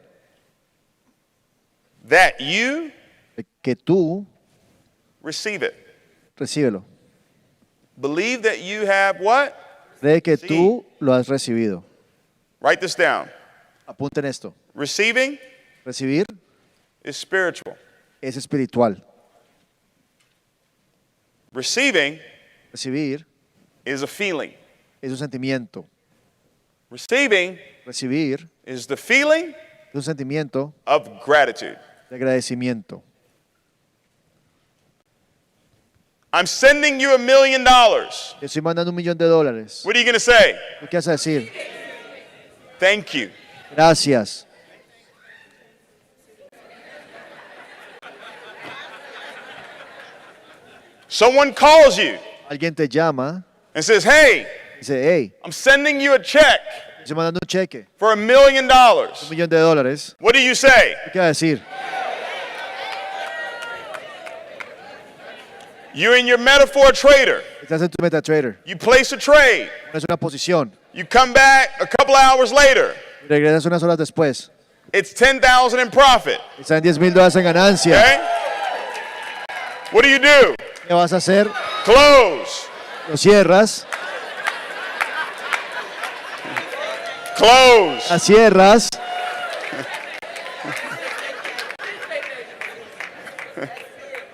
that you que tú receive it. recíbelo. Believe that you have what? Cree que tú lo has recibido. Write this down. Apunten esto. Receiving Recibir is spiritual. es espiritual. Receiving Recibir is a feeling. es un sentimiento. Receiving Recibir is the feeling es un sentimiento of gratitude. de agradecimiento. I'm sending you $1 million. What Te estoy mandando $1,000,000. are you going to say? ¿Tú qué vas a decir? Thank you. Gracias. Someone calls you Alguien te llama and says, hey, y dice, hey, I'm sending you a check te estoy mandando un cheque, for $1 million. $1,000,000. What do you say? ¿Qué vas a decir? You're in your metaphor trader. Estás en tu MetaTrader. You place a trade. Pones una posición. You come back a couple of hours later. Y regresas unas horas después. It's 10,000 in profit. Están $10,000 en ganancia. Okay? What do? ¿Qué vas a hacer? Close. Lo cierras. Close. La cierras.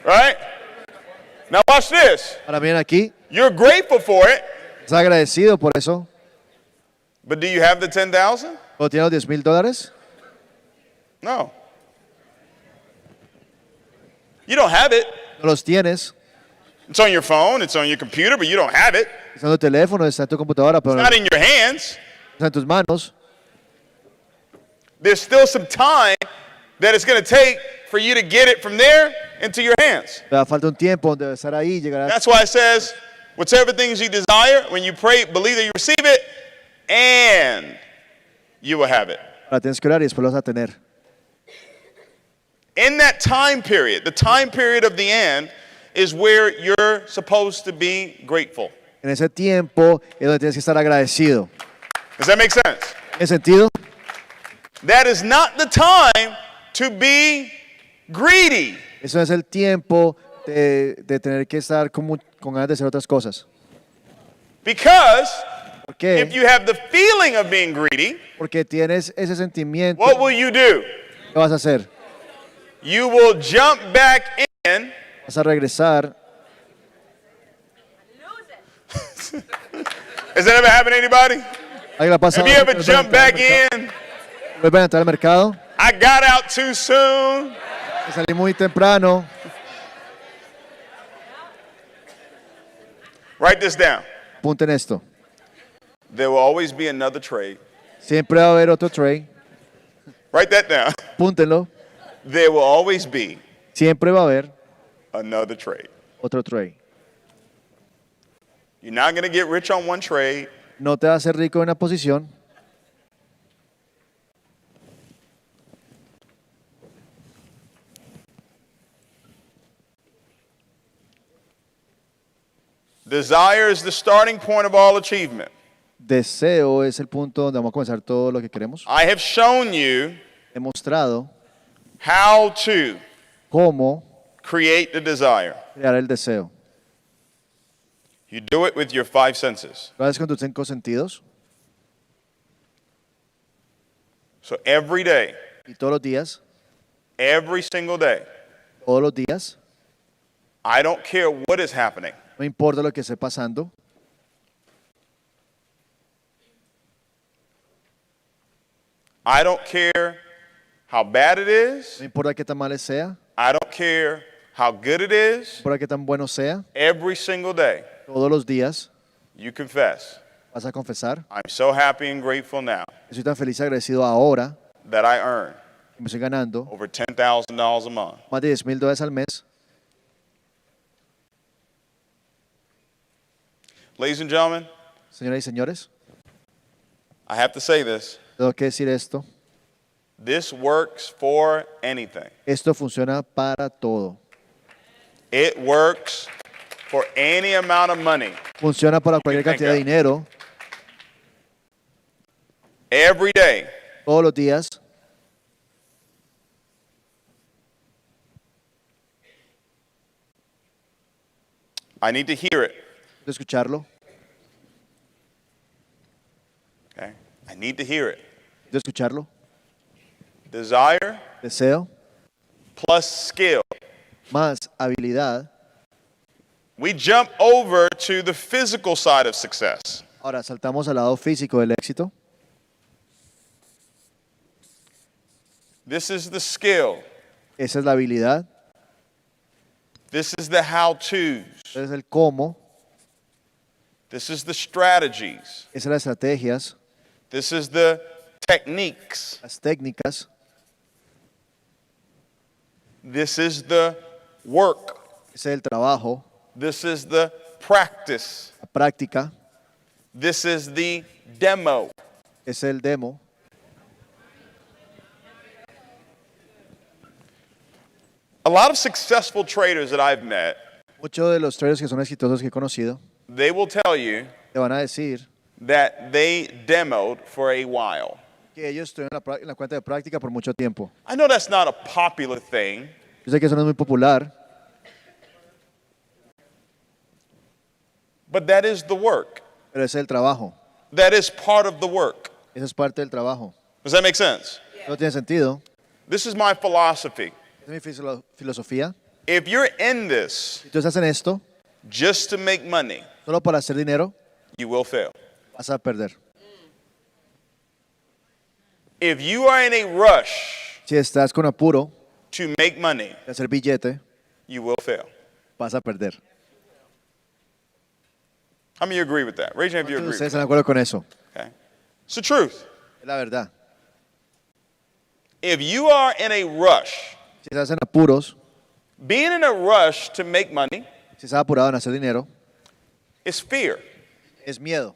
Right? Now watch this. Ahora miren aquí. You're grateful for it, Estás agradecido por eso. but do you have the 10,000? ¿O tienes los $10,000? No. You don't have it. No los tienes. It's on your phone, it's on your computer, but you don't have it. Está en tu teléfono, está en tu computadora, pero It's no not in your hands. está en tus manos. There's still some time that it's going to take for you to get it from there into your hands. Te da falta un tiempo donde debe estar ahí, llegará. That's why it says, whatever things you desire, when you pray, believe that you receive it, and you will have it. Ahora tienes que orar y después lo vas a tener. In that time period, the time period of the end, is where you're supposed to be grateful. En ese tiempo es donde tienes que estar agradecido. Does that make sense? ¿En sentido? That is not the time to be greedy. Eso es el tiempo de tener que estar con ganas de hacer otras cosas. Because ¿Por qué? if you have the feeling of being greedy, Porque tienes ese sentimiento. what will you do? ¿Qué vas a hacer? You will jump back in. Vas a regresar. Has that ever happened to anybody? ¿Alguien la pasa? Have you ever jumped back in? ¿Vuelven a entrar al mercado? I got out too soon. Salí muy temprano. Write this down. Apunten esto. There will always be another trade. Siempre va a haber otro trade. Write that down. Apúntenlo. There will always be Siempre va a haber another trade. otro trade. You're not going to get rich on one trade. No te vas a hacer rico en una posición. Desire is the starting point of all achievement. Deseo es el punto donde vamos a comenzar todo lo que queremos. I have shown you He mostrado how to cómo create the desire. crear el deseo. You do it with your 5 senses. Lo haces con tus 5 sentidos So every day, y todos los días, every single day, todos los días, I don't care what is happening. no importa lo que esté pasando, I don't care how bad it is. No importa qué tan mal sea, I don't care how good it no is. importa qué tan bueno sea, Every single day, todos los días you confess, vas a confesar, I'm so happy and grateful now estoy tan feliz y agradecido ahora that I earn que me estoy ganando over $10,000 a month. más de $10,000 al mes. Ladies and gentlemen, Señoras y señores, I have to say this. tengo que decir esto. This works for anything. Esto funciona para todo. It works for any amount of money. Funciona para cualquier think cantidad de of. dinero, Every day, todos los días. I need to hear it. De escucharlo, Okay? I need to hear it. de escucharlo. Desire Deseo plus skill. más habilidad. We jump over to the physical side of success. Ahora saltamos al lado físico del éxito. This is the skill. Esa es la habilidad. This is the how-tos. Ese es el cómo. This is the strategies. Esas son las estrategias, This is the techniques. las técnicas. This is the work. Ese es el trabajo, This is the practice. la práctica. This is the demo. Ese es el demo. A lot of successful traders that I've met, Muchos de los traders que son exitosos que he conocido they will tell you te van a decir that they demoed for a while. que ellos estuvieron en la cuenta de práctica por mucho tiempo. I know that's not a popular thing, Yo sé que eso no es muy popular, but that is the work. pero ese es el trabajo. That is part of the work. Eso es parte del trabajo. Does that make sense? No tiene sentido. This is my philosophy. Es mi filosofía. If you're in this Si tú estás en esto just to make money, solo para hacer dinero, you will fail. vas a perder. If you are in a rush Si estás con apuro to make money, de hacer billete, you will fail. vas a perder. How many of you agree with that? Raise your hand if you agree. ¿Ustedes With están de acuerdo con eso? that. Okay. It's the truth. Es la verdad. If you are in a rush, Si estás en apuros, being in a rush to make money si estás apurado en hacer dinero, is fear. es miedo.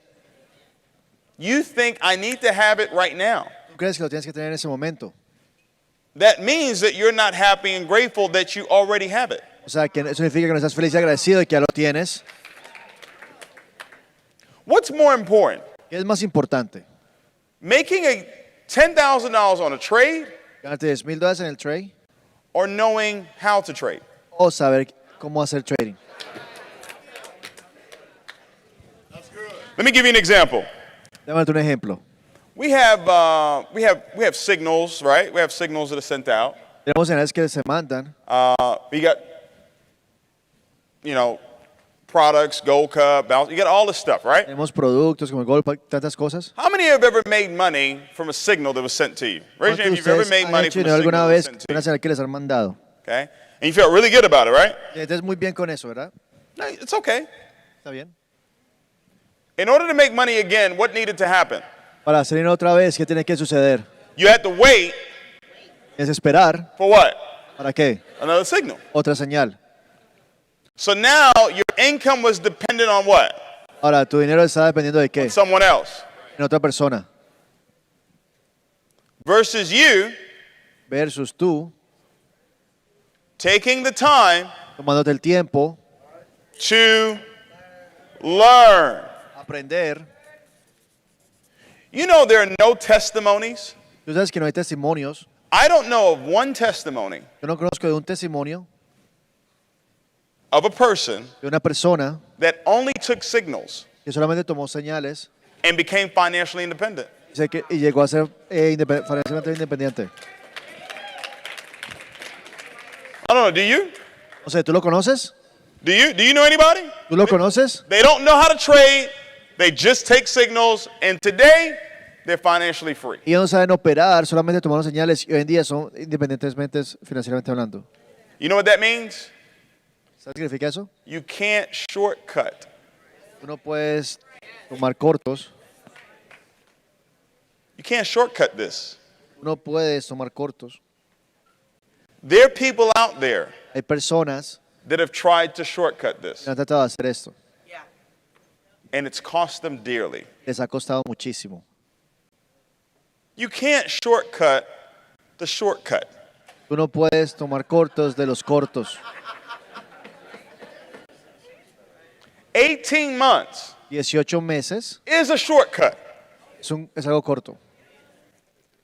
You think I need to have it right now. Tú crees que lo tienes que tener en ese momento. That means that you're not happy and grateful that you already have it. O sea, que eso significa que no estás feliz y agradecido de que ya lo tienes. What's more important? ¿Qué es más importante? Making a $10,000 on a trade ¿Ganarte $10,000 en el trade or knowing how to trade? o saber cómo hacer trading? Let me give you an example. Déjame darte un ejemplo. We have signals, right? We have signals that are sent out. Tenemos señales que se mandan. We got, products, Gold Cup, bounce. You got all this stuff, right? Tenemos productos como el Gold Pack, tantas cosas. How many have ever made money from a signal that was sent to you? Raise your hand if ¿Cuántos you've ever de ustedes made han money hecho from a dinero signal alguna that was vez sent con to una you. señal que les han mandado? Okay? And you felt really good about it, right? Y entonces muy bien con eso, ¿verdad? No, it's okay. ¿Está bien? In order to make money again, what needed to happen? Para hacer dinero otra vez, ¿qué tiene que suceder? You had to wait Es esperar. for what? ¿Para qué? Another signal. Otra señal. So now your income was dependent on what? Ahora, tu dinero está dependiendo de qué? Someone else. En otra persona. Versus you Versus tú, taking the time tomándote el tiempo, to learn. aprender. You know there are no testimonies. Tú sabes que no hay testimonios. I don't know of one testimony Yo no conozco de un testimonio of a person de una persona that only took signals que solamente tomó señales and became financially independent. y llegó a ser financieramente independiente. I don't know, do you? O sea, ¿tú lo conoces? Do you know anybody? ¿Tú lo conoces? They don't know how to trade. They just take signals and today they're financially free. Ellos no saben operar, solamente tomaron señales y hoy en día son independientemente financieramente hablando. You know what that means? ¿Sabes qué significa eso? You can't shortcut. Tú no puedes tomar cortos. You can't shortcut this. Tú no puedes tomar cortos. There are people out there Hay personas that have tried to shortcut this, que han tratado de hacer esto. and it's cost them dearly. Les ha costado muchísimo. You can't shortcut the shortcut. Tú no puedes tomar cortos de los cortos. 18 months 18 meses is a shortcut. es algo corto.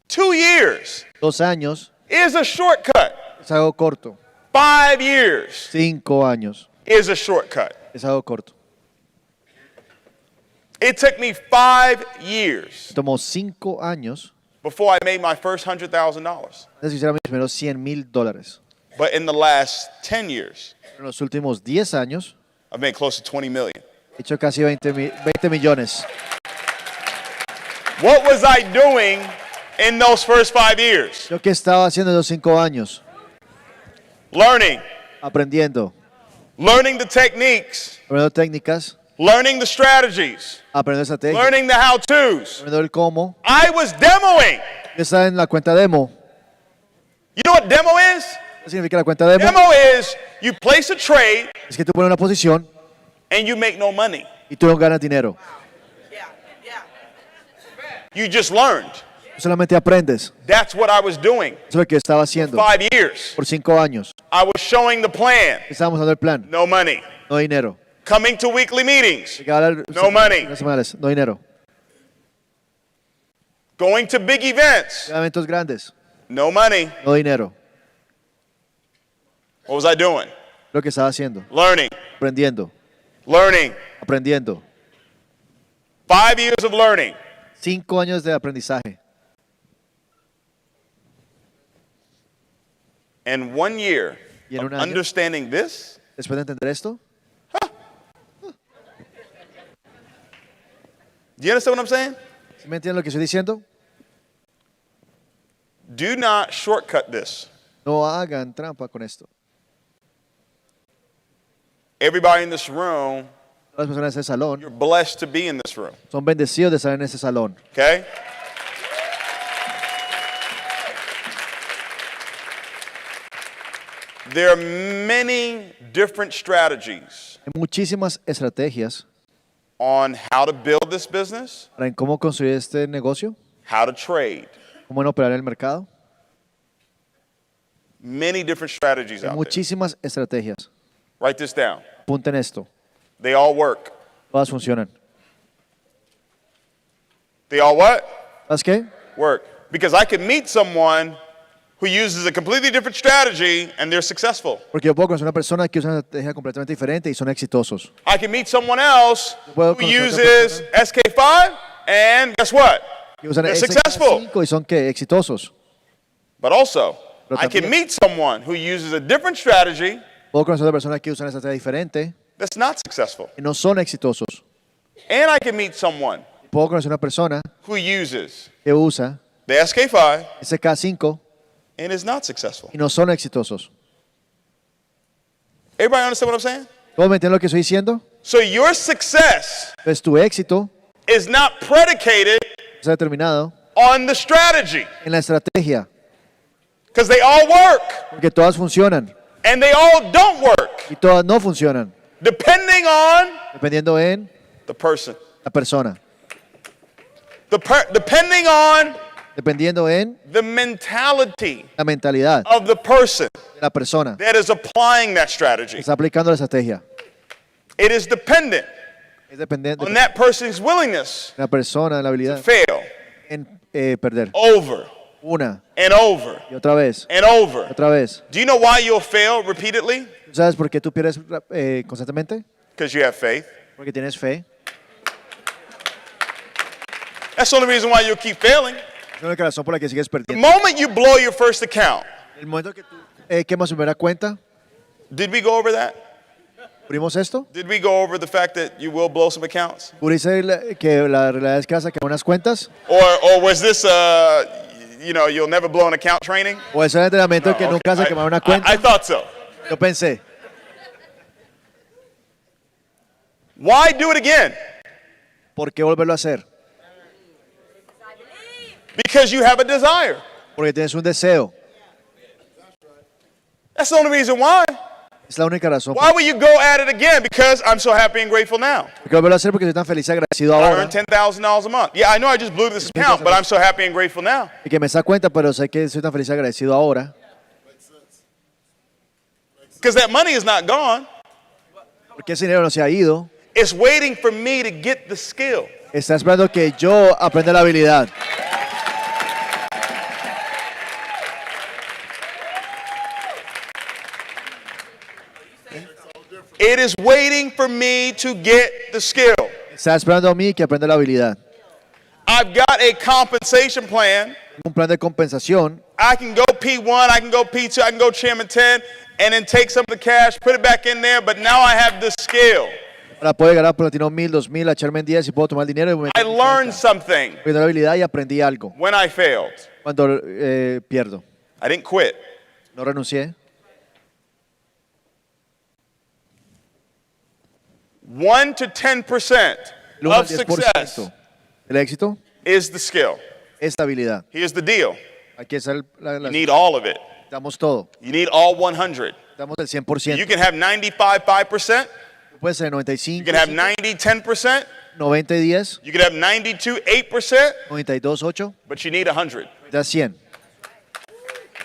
2 years 2 años is a shortcut. es algo corto. 5 years 5 años is a shortcut. es algo corto. It took me 5 years Tomó 5 años before I made my first $100,000. antes de que hiciera mis primeros $100,000. But in the last 10 years, En los últimos 10 años I've made close to 20 million. he hecho casi 20 millones. What was I doing in those first 5 years? ¿Yo qué estaba haciendo en los 5 años? Learning, Aprendiendo. learning the techniques, Aprendiendo técnicas, learning the strategies, aprendiendo estrategias, learning the how-tos. aprendiendo el cómo. I was demoing. Yo estaba en la cuenta demo. You know what demo is? ¿Qué significa la cuenta demo? Demo is you place a trade Es que tú pones una posición and you make no money. y tú no ganas dinero. You just learned. Tú solamente aprendes. That's what I was doing. Eso es lo que yo estaba haciendo 5 years. por 5 años. I was showing the plan. Estábamos dando el plan. No money. No dinero. Coming to weekly meetings. Hay que hablar No money. unas semanales. No dinero. Going to big events. Eventos grandes. No money. No dinero. What was I doing? Lo que estaba haciendo. Learning. Aprendiendo. Learning. Aprendiendo. 5 years of learning. 5 años de aprendizaje. And 1 year Y en of un año, understanding this. después de entender esto, Do you understand what I'm saying? ¿sí me entienden lo que estoy diciendo? Do not shortcut this. No hagan trampa con esto. Everybody in this room, Todas las personas en ese salón you're blessed to be in this room. son bendecidos de estar en ese salón. Okay? There are many different strategies Hay muchísimas estrategias on how to build this business, para en cómo construir este negocio, how to trade. cómo en operar en el mercado. Many different strategies Hay out there. muchísimas estrategias. Write this down. Apunten esto. They all work. Todas funcionan. They all what? ¿Sabes qué? Work. Because I can meet someone who uses a completely different strategy and they're successful. Porque yo puedo conocer una persona que usa una estrategia completamente diferente y son exitosos. I can meet someone else Puedo who conocer otra uses SK5 and guess what? Que usan They're successful. SK5 y son ¿qué? Exitosos. But also, Pero I can también- meet someone who uses a different strategy Puedo conocer otra persona que usa una estrategia diferente that's not successful. y no son exitosos. And I can meet someone Puedo conocer una persona who uses que usa the SK5 SK5 and is not successful. y no son exitosos. Everybody understand what I'm saying? ¿Todos me entienden lo que estoy diciendo? So your success Entonces tu éxito is not predicated está determinado on the strategy en la estrategia, because they all work porque todas funcionan and they all don't work y todas no funcionan, depending on dependiendo en the person. la persona, Depending on dependiendo en the mentality la mentalidad of the person de la persona that is applying that que strategy. está aplicando la estrategia. It is dependent Es dependiente on de that person's willingness la persona, de la to habilidad fail en perder over una and over y otra vez, and over. otra vez. Do you know why you'll fail repeatedly? ¿Sabes por qué tú pierdes constantemente? Because you have faith. Porque tienes fe. That's the only reason why you'll keep failing. Es la única razón por la que sigues The perdiendo. moment you blow your first account, El momento que tú quemas tu primera cuenta, did we go over that? ¿Cubrimos esto? Did we go over the fact that you will blow some accounts? ¿Cubriste que la realidad es que vas a sacar unas cuentas? Or was this, you'll never blow an account training? ¿O eso es el entrenamiento que Okay. nunca vas a quemar una cuenta? I thought so. Yo pensé, Why do it again? ¿por qué volverlo a hacer? Because you have a desire. Porque tienes un deseo. That's the only reason why. Es la única razón. Why would you go at it again? Because I'm so happy and grateful now. ¿Por qué volverlo a hacer? Porque estoy tan feliz y agradecido I ahora. earn $10,000 a month. Yeah, I know I just blew this account, but I'm so happy and grateful now. Y que me da cuenta, pero sé que estoy tan feliz y agradecido ahora. Because that money is not gone. Porque ese dinero no se ha ido. It's waiting for me to get the skill. Está esperando que yo aprenda la habilidad. It is waiting for me to get the skill. Está esperando a mí que aprenda la habilidad. I've got a compensation plan. Un plan de compensación. I can go P1, I can go P2, I can go Chairman 10, and then take some of the cash, put it back in there, but now I have the skill. Ahora puedo llegar a Platino 1000, 2000, a echarme en 10 y puedo tomar el dinero. Y I learned something aprendí la habilidad y aprendí algo. when I failed. Cuando pierdo. I didn't quit. No renuncié. 1 to 10% El 1 al of success 10% del éxito is the skill. es la habilidad. Here's the deal. Aquí está You need all of it. damos todo. You need all 100. Damos el 100%. You can have 95.5%. Puede ser You 95, can have 90, 10%. 90 y 10, You can have 92, 8%. 92, 8, But you need 100. da 100.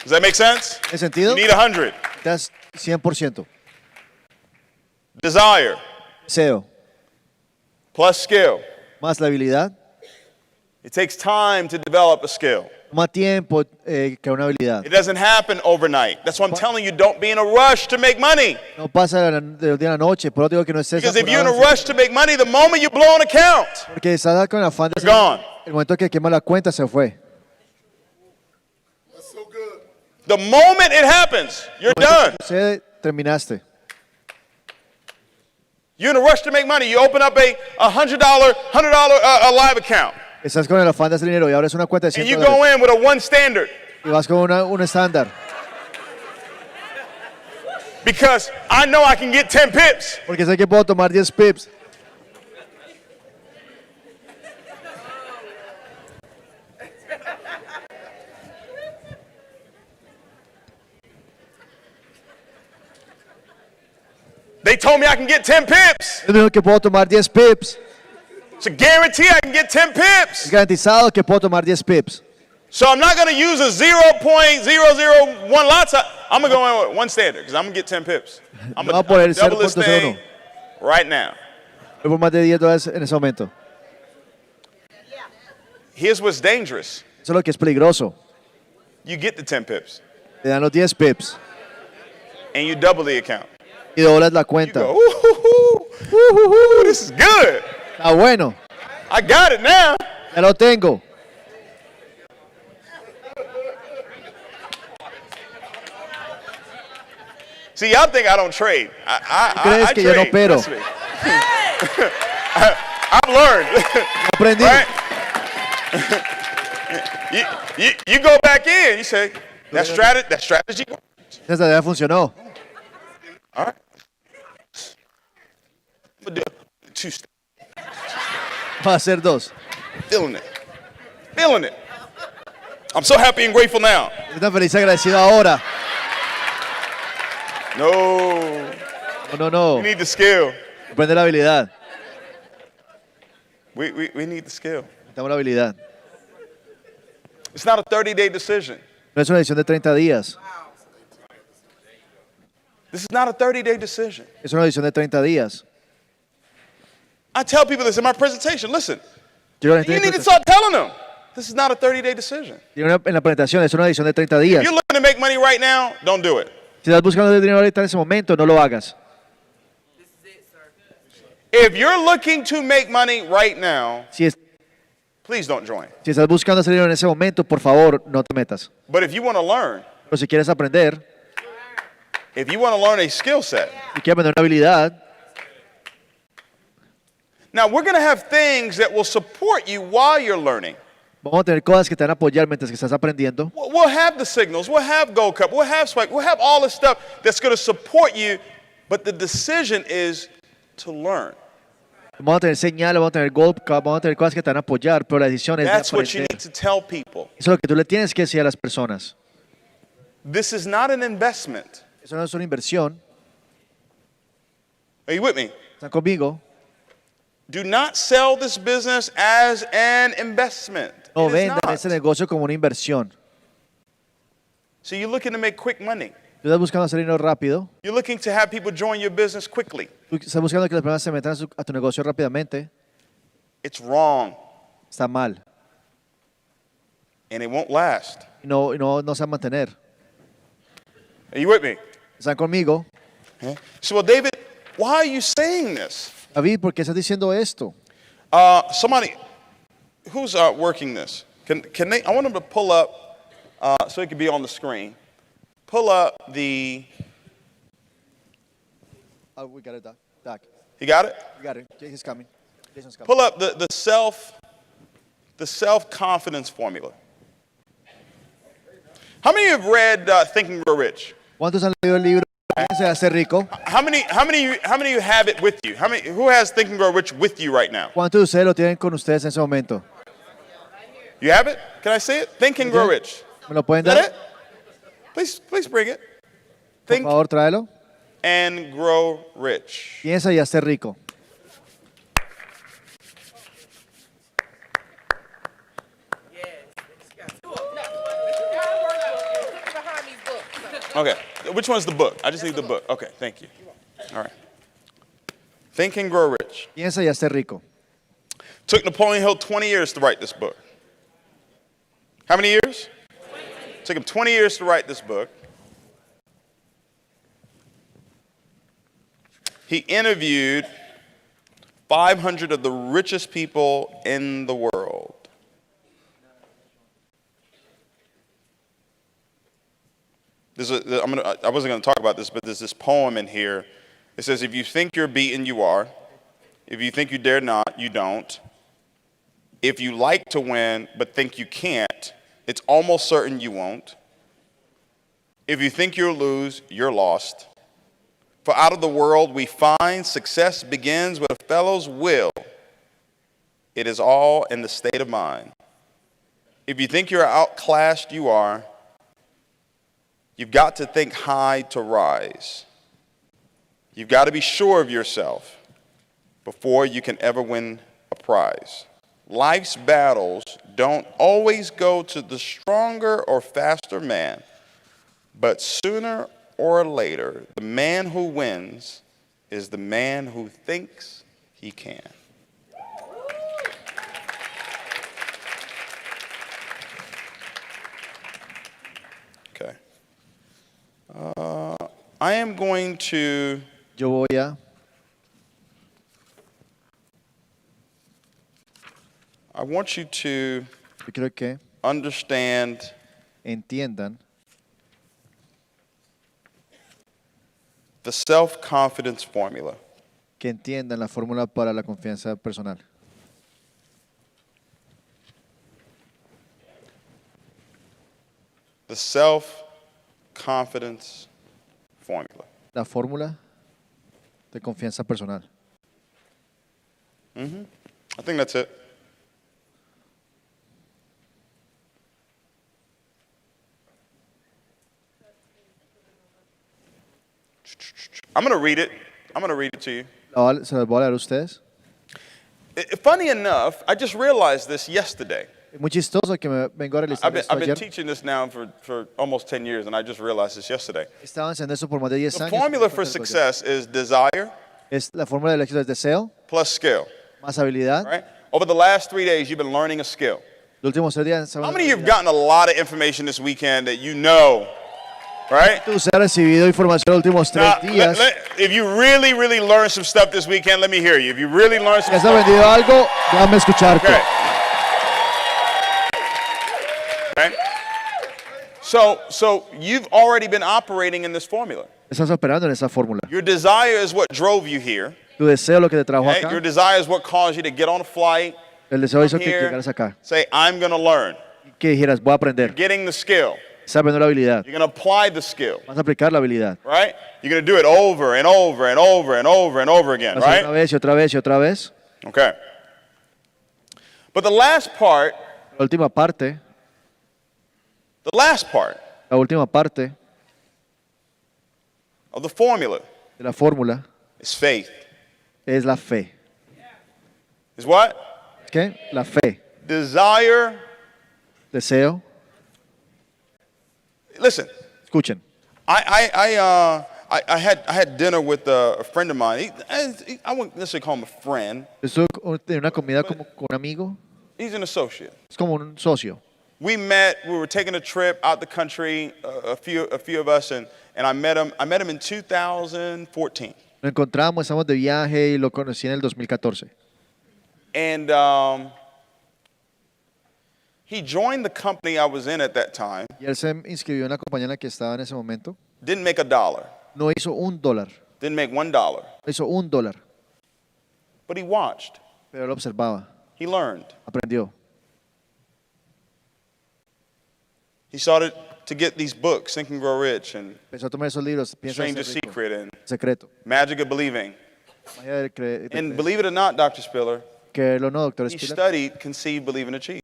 Does that make sense? ¿En sentido? You need 100. Das 100%. Desire Deseo plus skill. más la habilidad. It takes time to develop a skill. Toma tiempo que una habilidad. It doesn't happen overnight. That's why I'm telling you, don't be in a rush to make money. No pasa de un día a la noche. Por eso digo que no estés Because if you're in a apurado, rush to make money, the moment you blow an account, porque estás con afán de you're gone. el momento que quema la cuenta se fue. The moment it happens, you're done. Se terminaste. You're in a rush to make money. You open up a $100 live account, Estás con el afán de hacer dinero y ahora es una cuenta de and 100 you go dólares in with a one standard y vas con un estándar. because I know I can get 10 pips. Porque sé que puedo tomar 10 pips. They told me I can get 10 pips. Yo digo que puedo tomar 10 pips. It's a guarantee I can get 10 Es pips. garantizado que puedo tomar 10 pips. So I'm not going to use a 0.001 lots. I'm going to go in with one standard because I'm going to get 10 pips. I'm No going va a poner to double this 0.01. thing right now. Voy por más de 10 dólares en ese momento. Here's what's dangerous. Eso es lo que es peligroso. You get the 10 pips Te dan los 10 pips and you double the account. y doblas la You cuenta. go, ooh, this is good. Está bueno. I got it now. Ya lo tengo. See, y'all think I don't trade. I ¿Crees que yo no trade. opero? Trust me. I've learned. Aprendí. Right? you go back in. You say that strategy. Esa estrategia funcionó. All right. I'm gonna do 2 steps. Va a ser 2. Feeling it. Feeling it. I'm so happy and grateful now. Estoy tan feliz y agradecido ahora. No. No. We need the skill. Aprende la habilidad. We need the skill. Necesitamos la habilidad. It's not a 30-day decision. No es una decisión de 30 días. This is not a 30-day decision. Es una decisión de 30 días. I tell people this in my presentation. Listen, Yo you need to start telling them this is not a 30-day decision. en la presentación es una decisión de 30 If días. you're looking to make money right now, don't do it. Si estás buscando dinero ahorita en ese momento, no lo hagas. If you're looking to make money right now, Si please don't join. estás buscando hacer dinero en ese momento, por favor, no te metas. But if you want to learn, Pero si quieres aprender, if you want to learn a skill set, si quieres aprender una habilidad, Now, we're going to have things that will support you while you're learning. Vamos a tener cosas que te van a apoyar mientras que estás aprendiendo. We'll have the signals, we'll have Gold Cup, we'll have Spike, we'll have all this stuff that's going to support you, but the decision is to learn. Vamos a tener señales, vamos a tener gold cup, vamos a tener cosas que te van a apoyar, pero la decisión es de That's what you aprender. need to tell people. Eso es lo que tú le tienes que decir a las personas. This is not an investment. Eso no es una inversión. Are you with me? ¿Están conmigo? Do not sell this business as an investment. No It is vendan not. ese negocio como una inversión. So you're looking to make quick money. Tú estás buscando hacer dinero rápido. You're looking to have people join your business quickly. Tú estás buscando que las personas se metan a tu negocio rápidamente. It's wrong, Está mal. and it won't last. Y no se va a mantener. Are you with me? ¿Están conmigo? So, well, David, why are you saying this? David, ¿por qué estás diciendo esto? Somebody, who's working this? Can they? I want them to pull up so it can be on the screen. Pull up the. Oh, we got it, Doc. You got it? We got it. He's coming. Jason's coming. Pull up the self-confidence formula. How many of you have read Think and Grow Rich? ¿Cuántos han leído el libro Se hace rico? How many of you have it with you? Who has Think and Grow Rich with you right now? ¿Cuántos de ustedes lo tienen con ustedes en ese momento? You have it? Can I see it? Think and Grow Rich. ¿Me lo pueden Is that dar? it? Please bring it. Por Think favor, tráelo. and Grow Rich. Piensa y hazte rico. Okay. Which one's the book? I just need the book. Okay, thank you. All right. Think and Grow Rich. Piensa y hazte rico. Took Napoleon Hill 20 years to write this book. How many years? 20. Took him 20 years to write this book. He interviewed 500 of the richest people in the world. I wasn't going to talk about this, but there's this poem in here. It says, if you think you're beaten, you are. If you think you dare not, you don't. If you like to win but think you can't, it's almost certain you won't. If you think you'll lose, you're lost. For out of the world we find success begins with a fellow's will. It is all in the state of mind. If you think you're outclassed, you are. You've got to think high to rise. You've got to be sure of yourself before you can ever win a prize. Life's battles don't always go to the stronger or faster man, but sooner or later, the man who wins is the man who thinks he can. Okay. I am going to Yo voy a I want you to Yo quiero que understand entiendan the self-confidence formula. que entiendan la fórmula para la confianza personal. The self-confidence formula. La fórmula de confianza personal. I think that's it. I'm going to read it. I'm going to read it to you. Se las voy a leer a ustedes. Funny enough, I just realized this yesterday. Es muy chistoso que me vengo a realizar esto I've been ayer. teaching this now for almost 10 years, and I just realized this yesterday. Estaba enseñando eso por más de 10 The años. formula for success is desire Es la fórmula del éxito es deseo, plus skill, más habilidad. right? Over the last 3 days, you've been learning a skill. Los últimos 3 días. How many of you have gotten a lot of information this weekend that you know, right? Usted ha recibido información los últimos 3 Now, días. if you really learned some stuff this weekend, let me hear you. If you really learned some ¿Has stuff, aprendido algo? Déjame escucharte. okay. Okay? So you've already been operating in this formula. Estás operando en esa fórmula. Your desire is what drove you here. Tu deseo es lo que te trajo Okay? acá. Your desire is what caused you to get on a flight, El deseo hizo come que here, llegaras acá. say, I'm going to learn. Que dijeras, voy a aprender. Getting the skill. Estás aprendiendo la habilidad. You're going to apply the skill, Vas a aplicar la habilidad. right? You're going to do it over and over and over and over and over again, Vas a hacer una right? vez y otra vez y otra vez. Okay. But the last part, La última parte, the last part of the formula de la fórmula is faith. es la fe. Is what? ¿Qué? La fe. Desire. Deseo. Listen, Escuchen. I had dinner with a friend of mine. I wouldn't necessarily call him a friend. Estuve en una comida como con un amigo. He's an associate. Es como un socio. We met. We were taking a trip out the country. A few of us, and I met him. I met him in 2014. Nos encontramos, estamos de viaje y lo conocí en el 2014. And he joined the company I was in at that time. Y él se inscribió en la compañía en la que estaba en ese momento. Didn't make $1. No hizo $1. Didn't make $1. Hizo $1. But he watched. Pero él observaba. He learned. Aprendió. He started to get these books, Think and Grow Rich, and Empezó a tomar esos libros. Piensa en Stranger's ser rico. Secret, and Secreto. Magic of Believing. Magia del And believe it or not, Dr. Spiller, que lo no, doctor he Spiller. studied Conceive, Believe, and Achieve.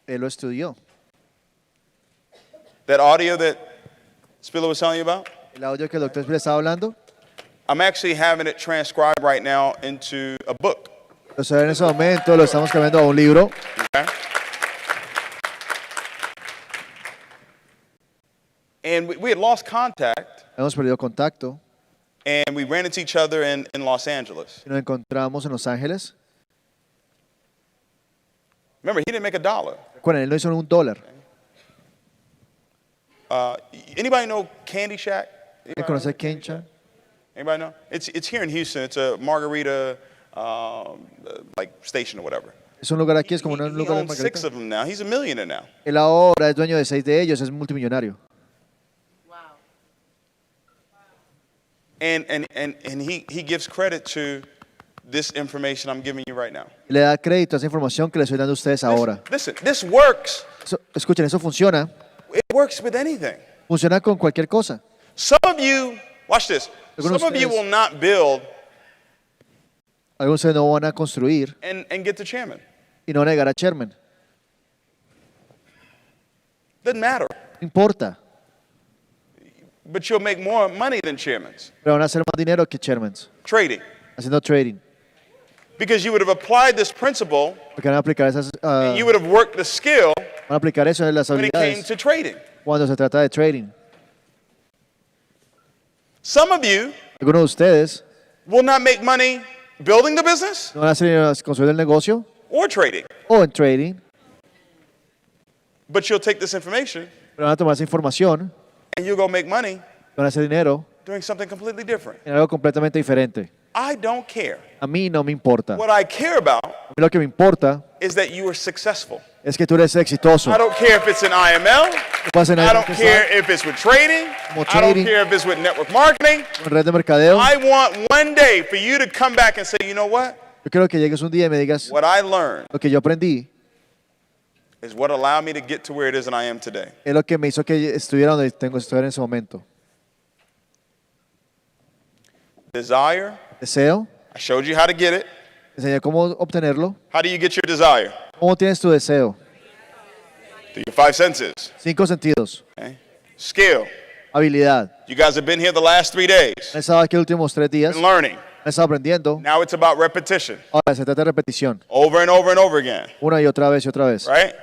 Él lo estudió. That audio that Spiller was telling you about, El audio que el doctor Spiller estaba hablando, I'm actually having it transcribed right now into a book. o sea, en ese momento lo estamos cambiando a un libro. Okay? And we had lost contact, Hemos perdido contacto and we ran into each other in Los Angeles. y nos encontramos en Los Ángeles. Remember, he didn't make $1. Recuerden, él no hizo $1. Anybody know Candy Shack? ¿Quién conoce Kencha? Anybody know? It's here in Houston. It's a margarita like station or whatever. Es un lugar aquí, es como He un lugar de owns 6 margarita. of them now. He's a millionaire now. Él ahora es dueño de 6 de ellos, es multimillonario. And he gives credit to this information I'm giving you right now. Y le da crédito a esa información que le estoy dando a ustedes ahora. Listen, this works. Escuchen, eso funciona. It works with anything. Funciona con cualquier cosa. Some of you, watch this. Algunos Some of you ustedes- will not build Algunos de ustedes no van a construir and get to chairman. y no van a llegar a chairman. Doesn't matter. No importa, But you'll make more money than chairmans. pero van a hacer más dinero que chairmans Trading. haciendo trading. Because you would have applied this principle, Porque van a aplicar esas, you would have worked the skill van a aplicar eso en las when it came habilidades to trading. cuando se trata de trading. Some of you Algunos de ustedes will not make money building the business no van a hacer construir el negocio or trading. o en trading, But you'll take this information pero van a tomar esa información, and you'll go make money van a hacer dinero doing something completely different. en algo completamente diferente. I don't care. A mí no me importa. What I care about A mí lo que me importa is that you are successful. es que tú eres exitoso. I don't care if it's in IML. No pasa I nada don't care if it's with trading. Como I don't trading. care if it's with network marketing. en red de mercadeo. I want one day for you to come back and say, you know what? Yo quiero que llegues un día y me digas, What I learned lo que yo aprendí is what allowed me to get to where it is and I am today. es lo que me hizo que estuviera donde tengo que estar en ese momento. Desire. Deseo, I showed you how to get it. te enseñé cómo obtenerlo. How do you get your desire? ¿Cómo tienes tu deseo? Through your 5 senses. 5 sentidos. Okay? Skill. Habilidad. You guys have been here the last 3 days. Han estado aquí los últimos 3 días. Been learning. Han estado aprendiendo. Now it's about repetition. Ahora se trata de repetición. Over and over and over again. Una y otra vez y otra vez. Right?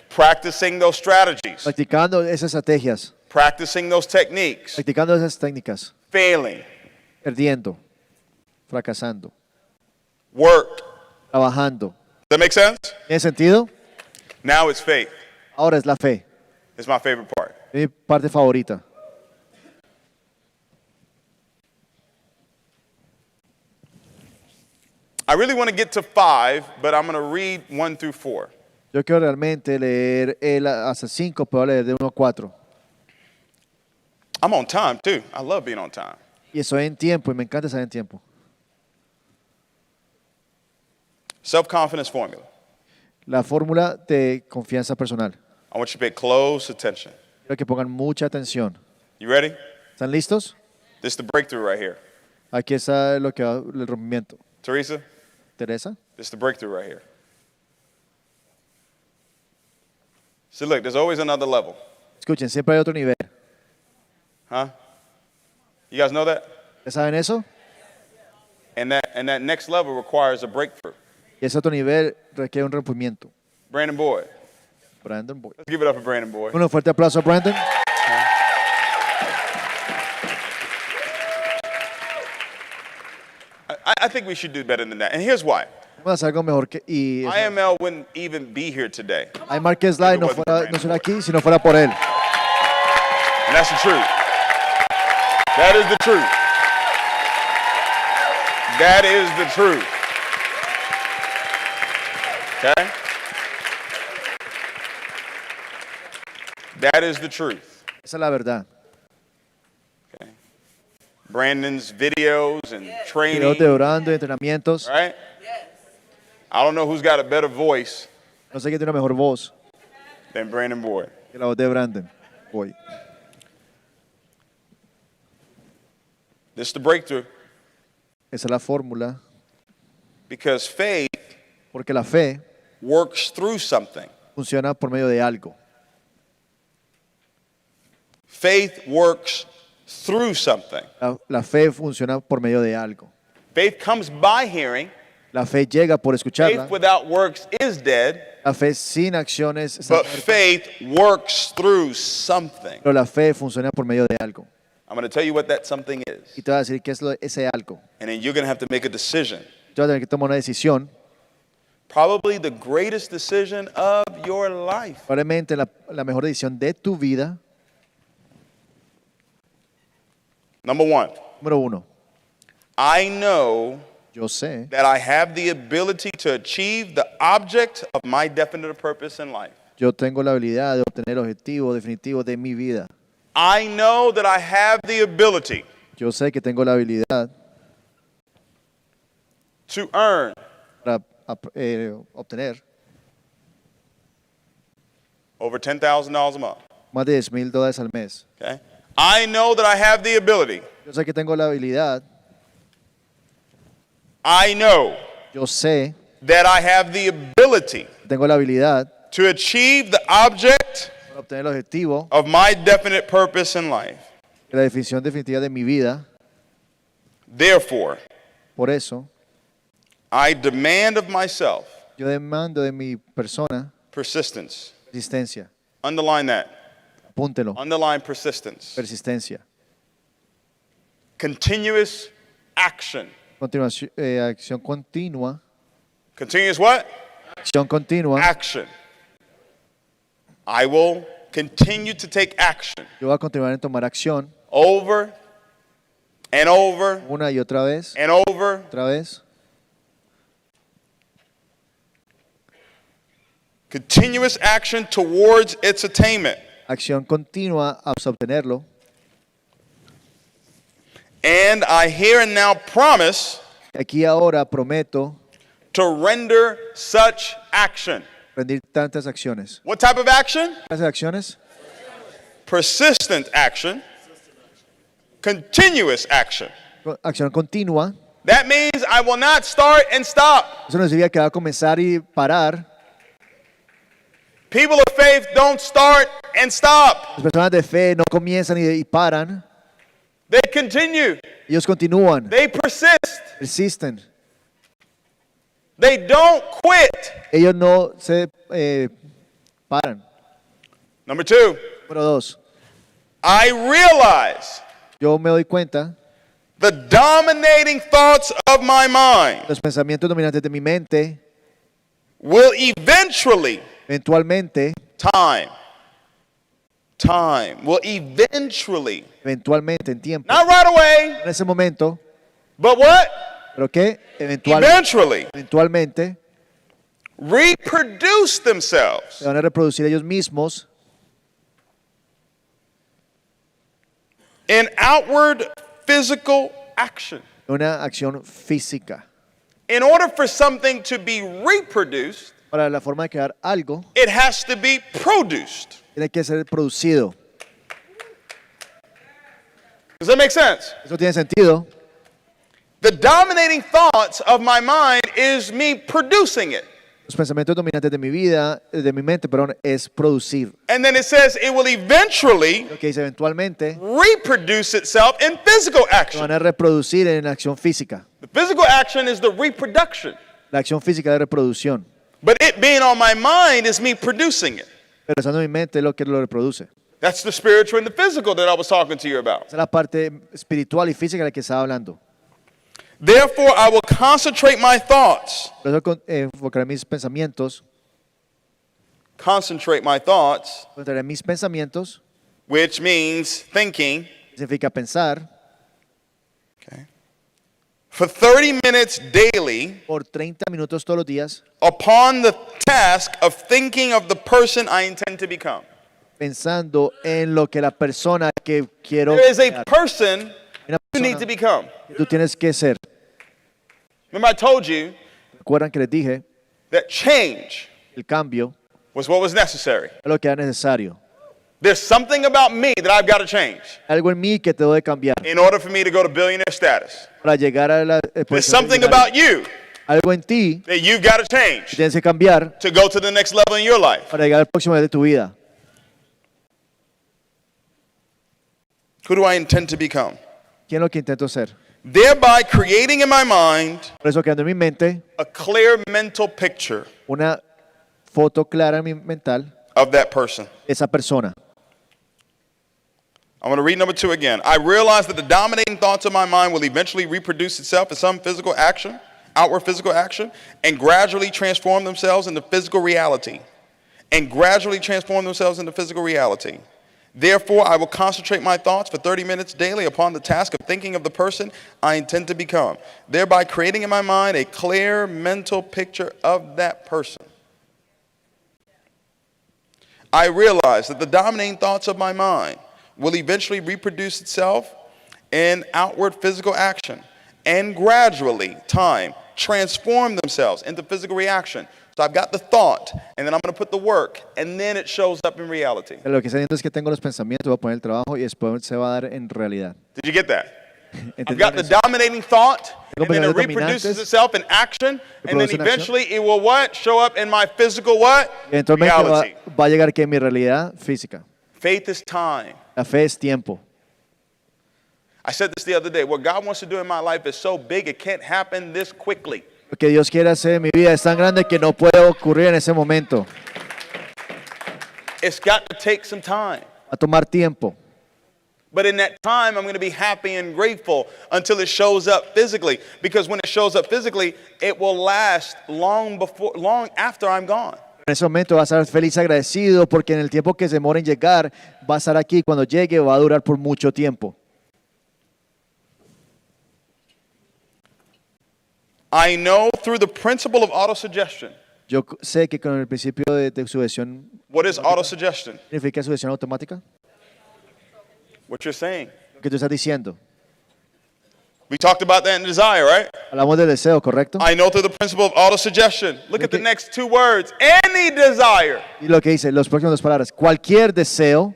Practicing those strategies. Practicando esas estrategias. Practicing those techniques. Practicando esas técnicas. Failing. Perdiendo. Fracasando. Work. Trabajando. Does that make sense? ¿Tiene sentido? Now it's faith. Ahora es la fe. It's my favorite part. Es mi parte favorita. I really want to get to 5, but I'm going to read 1 through 4. Yo quiero realmente leer hasta 5, pero voy a leer de 1 a 4. I'm on time too. I love being on time. Y estoy en tiempo y me encanta estar en tiempo. Self-confidence formula. La fórmula de confianza personal. I want you to pay close attention. Quiero que pongan mucha atención. You ready? ¿Están listos? This is the breakthrough right here. Aquí está lo que va el rompimiento. Teresa, ¿Teresa? this is the breakthrough right here. So look, there's always another level. Escuchen, siempre hay otro nivel. Huh? You guys know that? ¿Ya saben eso? And that next level requires a breakthrough. Y ese otro nivel requiere un rompimiento. Brandon Boyd. Brandon Boyd. Let's give it up for Brandon Boyd. Un fuerte aplauso a Brandon. I think we should do better than that. And here's why. Vamos a hacer algo mejor que... Y eso- IML wouldn't even be here today. Ay, Marquez Lai no fuera aquí si no fuera por él. And that's the truth. That is the truth. That is the truth. Okay? That is the truth. Esa es la verdad. Okay? Brandon's videos and Videos training, de orando y entrenamientos. right? I don't know who's got a better voice No sé quién tiene una mejor voz than Brandon Boyd. que la voz de Brandon Boyd. This is the breakthrough Esa es la fórmula. because faith Porque la fe works through something. funciona por medio de algo. Faith works through something. La fe funciona por medio de algo. Faith comes by hearing. La fe llega por escucharla. Faith without works is dead, La fe sin acciones está but muerta. faith works through something. Pero la fe funciona por medio de algo. I'm going to tell you what that something is. Y te voy a decir qué es ese algo. And then you're going to have to make a decision. Tú vas a tener que tomar una decisión. Probably the greatest decision of your life. Probablemente la mejor decisión de tu vida. Number one, Número uno. I know Yo sé that I have the ability to achieve the object of my definite purpose in life. Yo tengo la habilidad de obtener el objetivo definitivo de mi vida. I know that I have the ability Yo sé que tengo la habilidad to earn para obtener over $10,000 a month. más de $10,000 al mes. Okay? I know that I have the ability. Yo sé que tengo la habilidad. I know Yo sé that I have the ability que tengo la habilidad to achieve the object para obtener el objetivo of my definite purpose in life. de la definición definitiva de mi vida. Therefore, Por eso, I demand of myself yo demando de mi persona persistence. persistencia. Underline that. Apúntelo. Underline persistence. Persistencia. Continuous action. Continuación, acción continua. Continuous what? Acción continua. Action. I will continue to take action Yo voy a continuar en tomar acción over and over una y otra vez. and over. Otra vez. Continuous action towards its attainment. Acción continua hasta obtenerlo. And I here and now promise Aquí ahora prometo to render such action. rendir tantas acciones. What type of action? ¿Clases de acciones? Persistent action. Continuous action. Acción continua. That means I will not start and stop. Eso no significa que va a comenzar y parar. People of faith don't start and stop. Las personas de fe no comienzan y paran. They continue. Ellos continúan, They persist. persisten. They don't quit. Ellos no se paran. Number two, Número dos, I realize yo me doy cuenta the dominating thoughts of my mind los pensamientos dominantes de mi mente will eventually, eventualmente time will eventually, en tiempo, not right away, en ese momento, but what? pero que Eventually eventualmente reproduce themselves se van a reproducir ellos mismos in outward physical action. en una acción física. In order for something to be reproduced, Para la forma de crear algo, it has to be produced. tiene que ser producido. Does that make sense? ¿Eso tiene sentido? The dominating thoughts of my mind is me producing it. Los pensamientos dominantes de mi vida, de mi mente, perdón, es producir. And then it says it will eventually Lo que dice eventualmente reproduce itself in physical se action. van a reproducir en acción física. The physical action is the reproduction. La acción física de reproducción. But it being on my mind is me producing it. Pero estando en mi mente es lo que lo reproduce. That's the spiritual and the physical that I was talking to you about. Esa es la parte espiritual y física de la que estaba hablando. Therefore, I will concentrate my thoughts. Por eso enfocaré mis pensamientos, Concentrate my thoughts, enfocaré mis pensamientos, which means thinking, significa pensar, for 30 minutes daily por 30 minutos todos los días, upon the task of thinking of the person I intend to become. pensando en lo que la persona que quiero There is a crear, person una you need persona to become. que tú tienes que ser. Remember, I told you Recuerdan que les dije, that change el cambio was what was necessary. es lo que era necesario. There's something about me that I've got to change Algo en mí que te debe cambiar in order for me to go to billionaire status. para llegar a la There's posición something millonaria. about you Algo en ti that you've got to que change tienes que cambiar to go to the next level in your life. para llegar al próximo nivel de tu vida. Who do I intend to become? ¿Quién es lo que intento ser? Thereby creating in my mind Por eso creando en mi mente a clear mental picture una foto clara en mi mental of that person. de esa persona. I'm going to read number 2 again. I realize that the dominating thoughts of my mind will eventually reproduce itself in some physical action, outward physical action, and gradually transform themselves into physical reality. And gradually transform themselves into physical reality. Therefore, I will concentrate my thoughts for 30 minutes daily upon the task of thinking of the person I intend to become, thereby creating in my mind a clear mental picture of that person. I realize that the dominating thoughts of my mind will eventually reproduce itself in outward physical action and gradually, time, transform themselves into physical reaction. So I've got the thought, and then I'm going to put the work, and then it shows up in reality. Pero lo que está diciendo es que tengo los pensamientos, voy a poner el trabajo y después se va a dar en realidad. Did you get that? I've ¿Entendieron got the eso? dominating thought, and then it pensamientos reproduces dominantes, itself in action, and then reproduce en acción. eventually it will what? Show up in my physical what? Eventualmente Reality. va a llegar que en mi realidad física. Faith is time. La fe es tiempo. I said this the other day. What God wants to do in my life is so big, it can't happen this quickly. Lo que Dios quiere hacer en mi vida es tan grande que no puede ocurrir en ese momento. It's got to take some time. Va a tomar tiempo. But in that time, I'm going to be happy and grateful until it shows up physically. Because when it shows up physically, it will last long after I'm gone. En ese momento va a estar feliz y agradecido porque en el tiempo que se demora en llegar, va a estar aquí. Cuando llegue va a durar por mucho tiempo. I know through the principle of autosuggestion. Yo sé que con el principio de sugestión, What is autosuggestion? ¿significa sugestión automática? What you're saying. Lo que tú estás diciendo. We talked about that in desire, right? Hablamos del deseo, ¿correcto? I know through the principle of autosuggestion. Look at the next 2 words. Any desire. Y lo que dice, los próximos 2 palabras. Cualquier deseo.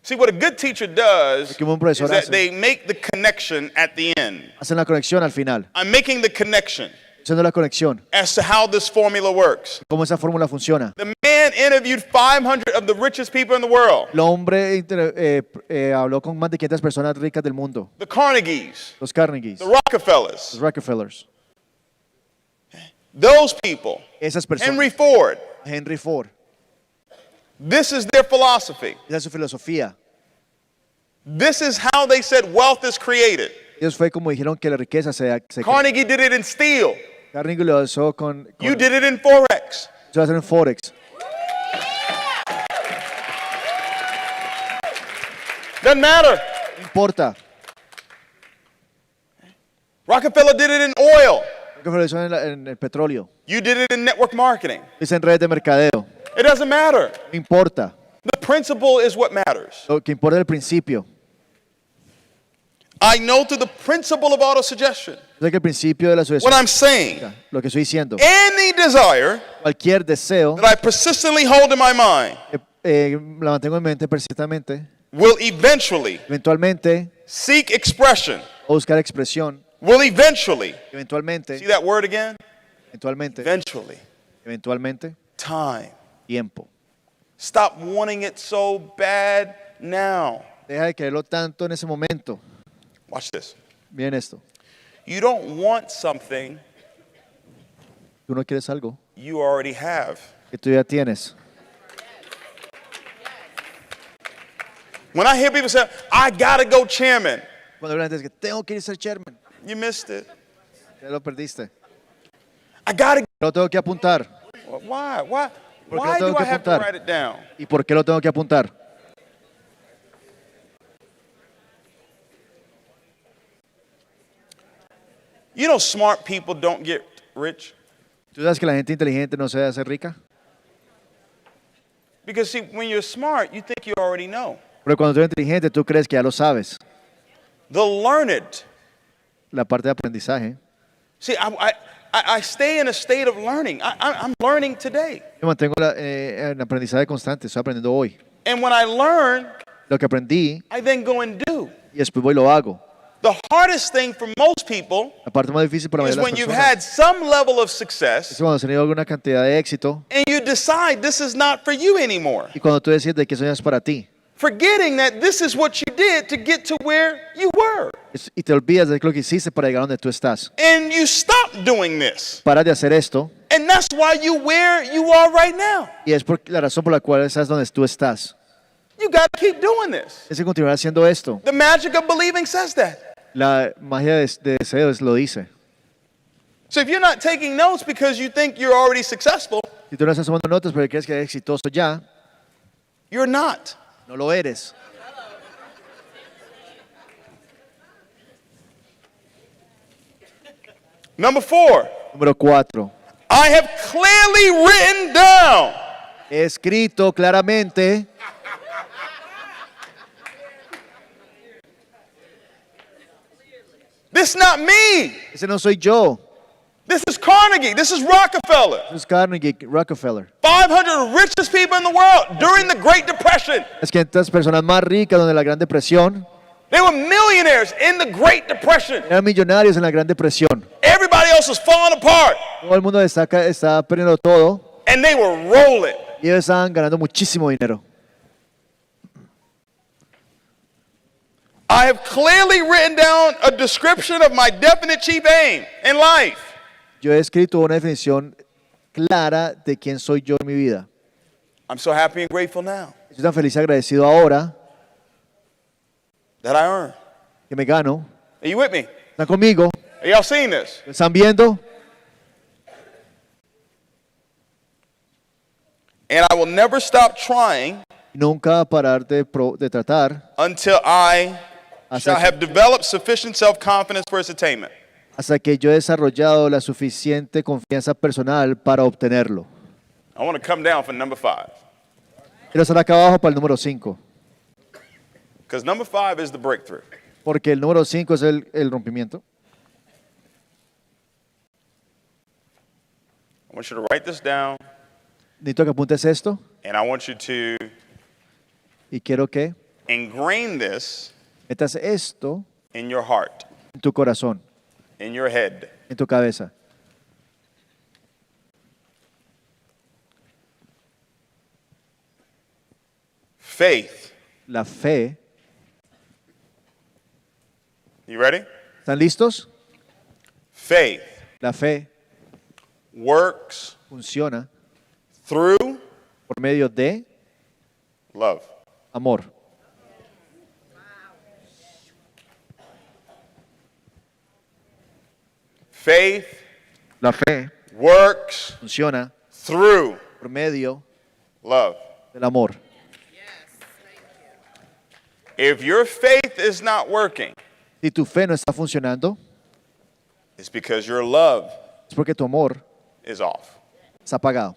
See, what a good teacher does Lo que un buen profesor is that hace. they make the connection at the end. Hacen la conexión al final. I'm making the connection Haciendo la conexión. as to how this formula works. Cómo esa fórmula funciona. The man interviewed 500 of the richest people in the world. El hombre habló con más de 500 personas ricas del mundo. The Carnegies, Los Carnegies, the Rockefellers, los Rockefellers. those people, Esas personas. Henry Ford. Henry Ford. This is their philosophy. Esa es su filosofía. This is how they said wealth is created. Ellos fue como dijeron que la riqueza se crea. Carnegie did it in steel. Carnegie lo hizo You did it in Forex. se va a hacer en Forex. Doesn't matter. No importa. Rockefeller did it in oil. Rockefeller lo hizo en el petróleo. You did it in network marketing. Lo hizo en redes de mercadeo. It doesn't matter. No importa. The principle is what matters. Lo que importa es el principio. I know through the principle of autosuggestion. Sé que el principio de la What sugestión, I'm saying, lo que estoy diciendo, any desire cualquier deseo that I persistently hold in my mind la mantengo en mente persistentmente, will eventually seek expression, o buscar expresión, will eventually, eventualmente, see that word again? eventualmente, Eventually. Time. tiempo. Stop wanting it so bad now. Deja de quererlo tanto en ese momento. Watch this. Miren esto. You don't want something Tú no quieres algo you already have. que tú ya tienes. When I hear people say, I gotta go chairman, Cuando hablan de que tengo que ir a ser chairman, you missed it. ya lo perdiste. I gotta. Lo tengo que apuntar. Why? ¿Por qué Why lo tengo do que I have to apuntar? write it down? ¿Y por qué lo tengo que apuntar? You know, smart people don't get rich ¿Tú sabes que la gente inteligente no se debe hacer rica? because see, when you're smart, you think you already know. Pero cuando tú eres inteligente, tú crees que ya lo sabes. The learned. La parte de aprendizaje. See, I stay in a state of learning. I'm learning today. Yo mantengo en aprendizaje constante, estoy aprendiendo hoy. And when I learn, Lo que aprendí I then go and do. y después voy y lo hago. The hardest thing for most people La parte más difícil para la is mayoría when de you've las personas had some level of es success cuando has tenido alguna cantidad de éxito and you decide this is not for you anymore. y cuando tú decides de que eso ya es para ti. Forgetting that this is what you did to get to where you were. Y te olvidas de lo que hiciste para llegar a donde tú estás. And you stop doing this. Paras de hacer esto And that's why you where you are right now. y es por la razón por la cual estás donde tú estás. You got to keep doing this. Es que continuar haciendo esto. The magic of believing says that. La magia de Deseo lo dice. So if you're not taking notes because you think you're already successful, Si tú no estás tomando notas porque crees que eres exitoso ya, you're not. no lo eres. Number 4, Número 4. I have clearly written down. He escrito claramente. This is not me. Ese no soy yo. This is Carnegie. This is Rockefeller. Eso es Carnegie, Rockefeller. 500 richest people in the world during the Great Depression. Las 500 personas más ricas donde la Gran Depresión They were millionaires in the Great Depression. eran millonarios en la Gran Depresión. Everybody else was falling apart. Todo el mundo está perdiendo todo And they were rolling. y ellos estaban ganando muchísimo dinero. I have clearly written down a description of my definite chief aim in life. Yo he escrito una definición clara de quién soy yo en mi vida. I'm so happy and grateful now Estoy tan feliz y agradecido ahora that I earn. que me gano. Are you with me? ¿Están conmigo? Are y'all seeing this? ¿Me están viendo? And I will never stop trying Nunca parar de tratar until I Hasta shall que- have developed sufficient self-confidence for its attainment. hasta que yo he desarrollado la suficiente confianza personal para obtenerlo. I want to come down for number 5. Quiero estar acá abajo para el número 5, Because number 5 is the breakthrough. porque el número 5 es el rompimiento. I want you to write this down, Necesito que apuntes esto and I want you to y quiero que ingrain this metas esto in your heart, en tu corazón, in your head. en tu cabeza. Faith. La fe. You ready? ¿Están listos? Faith La fe works funciona through por medio de love. amor. Faith La fe works funciona through por medio love. del amor. If your faith is not working, Si tu fe no está funcionando, it's because your love es porque tu amor is off. está apagado.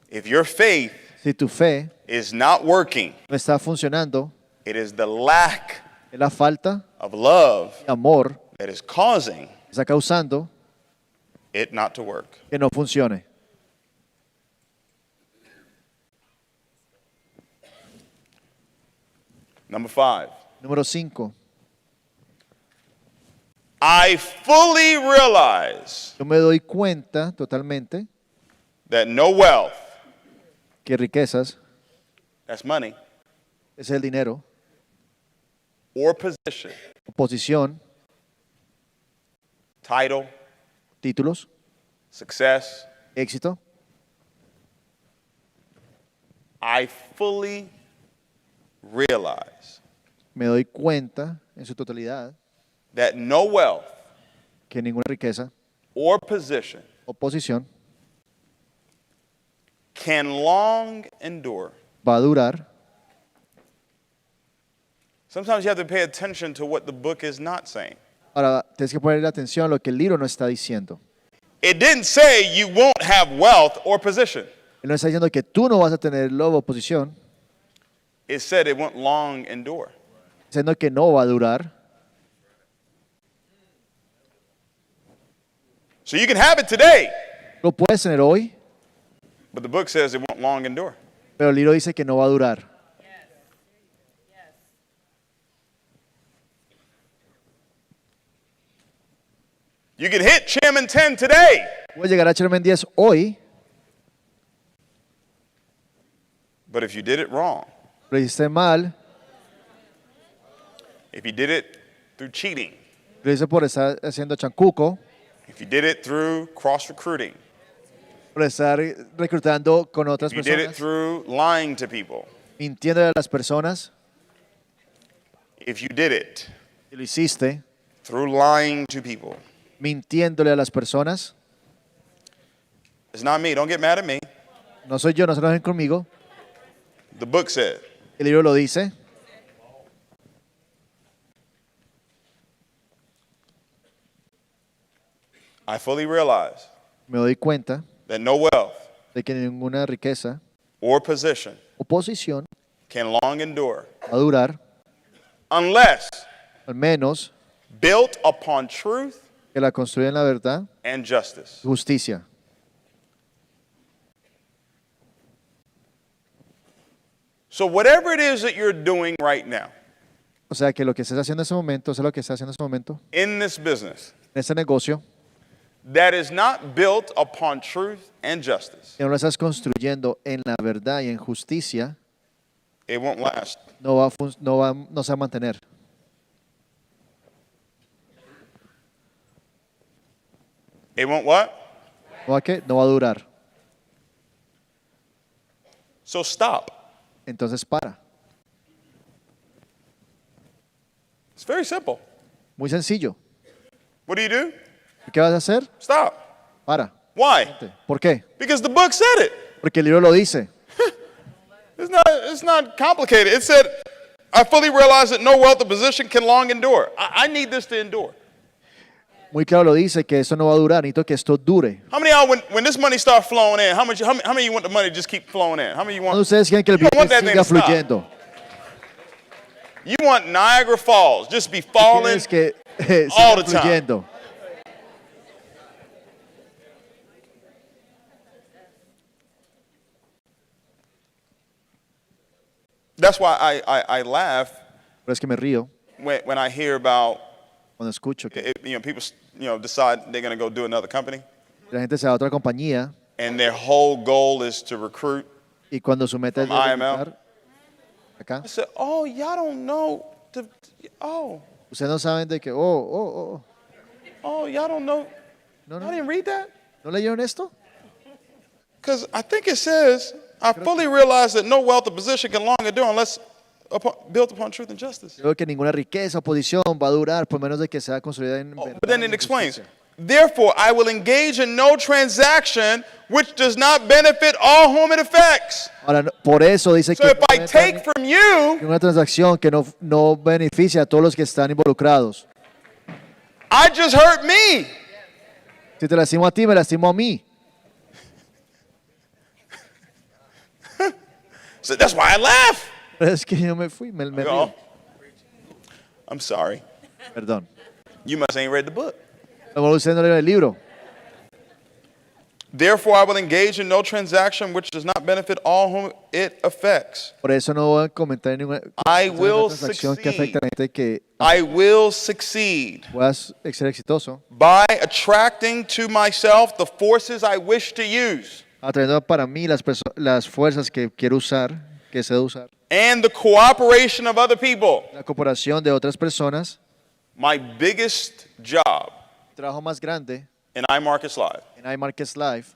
If your faith Si Si tu fe is not working, no está funcionando, it is the lack es la falta of love de amor that is causing que está causando it not to work. que no funcione. Number 5. Número 5. I fully realize Yo me doy cuenta totalmente that no wealth, que riquezas that's money, es el dinero, or position, posición, title, títulos, success, éxito. I fully realize Me doy cuenta en su totalidad that no wealth que ninguna riqueza or position o posición can long endure. va a durar. Sometimes you have to pay attention to what the book is not saying. Ahora, tienes que ponerle atención a lo que el libro no está diciendo. It didn't say you won't have wealth or position. Él no está diciendo que tú no vas a tener lobo o posición, It said it won't long endure. diciendo que no va a durar. So you can have it today, Lo puedes tener hoy, but the book says it won't long endure. pero el libro dice que no va a durar. You can hit Chairman 10 today, Puedes llegar a Chairman 10 hoy, but if you did it wrong, lo hiciste mal, if you did it through cheating, lo hiciste por estar haciendo chancuco, if you did it through cross recruiting, por estar reclutando con otras if you did it personas, through lying to people, mintiéndole a las personas, if you did it y lo hiciste through lying to people, mintiéndole a las personas, it's not me. Don't get mad at me. no soy yo, no se enojen conmigo, The book said. el libro lo dice. I fully realize Me doy cuenta that no wealth de que ninguna riqueza or position o posición can long endure va a durar, unless al menos built upon truth que la construyan la verdad and justice. y justicia. So whatever it is that you're doing right now O sea que lo que estés haciendo en ese momento, eso es lo que estás haciendo en ese momento, in this business en este negocio, that is not built upon truth and justice, que no lo estás construyendo en la verdad y en justicia, it won't last. no se va a mantener. It won't what? No va a durar. So stop. Entonces para. It's very simple. Muy sencillo. What do? ¿Qué vas a hacer? Stop. Para. Why? ¿Por qué? Because the book said it. Porque el libro lo dice. It's not complicated. It said, I fully realize that no wealth or position can long endure. I need this to endure. Muy claro lo dice que eso no va a durar, necesito que esto dure. How many of y'all, when this money starts flowing in, how many of you want the money to just keep flowing in? How many of you ¿Cuándo want? ustedes quieren que el You don't want billete that thing siga to stop. fluyendo? You want Niagara Falls, just be falling Quieres que all siga the time. fluyendo. That's why I laugh Pero es que me río when I hear about cuando escucho que people decide they're going to go do another company, la gente se va a otra compañía and their whole goal is to recruit. y cuando su meta es From IML. reclutar acá, I said, oh, y'all don't know. ustedes no saben de que, Oh, y'all don't know. no, I no, didn't read that. ¿no leyeron esto? Because I think it says, I fully realize that no wealth or position can long endure unless built upon truth and justice. Creo que ninguna riqueza o posición va a durar por menos de que sea construida en verdad. But then y it en explains, justicia. therefore I will engage in no transaction which does not benefit all whom it affects. Ahora, por eso dice So que if I no take entra from you, en una transacción que no beneficia a todos los que están involucrados. I just hurt me. Si te lastimo a ti, me lastimo a mí. So that's why I left. Pero es que yo me fui, me I río. go, I'm sorry. Perdón. You must ain't read the book. A lo mejor usted no leyó el libro. Therefore, I will engage in no transaction which does not benefit all whom it affects. Por eso no voy a comentar ninguna I will transacción que afecte succeed. a la gente que I will succeed puedas ser exitoso, by attracting to myself the forces I wish to use atrayendo para mí las fuerzas que quiero usar, que sé usar, and the cooperation of other people. la cooperación de otras personas. My biggest job El trabajo más grande in iMarkets Live, en iMarkets Live,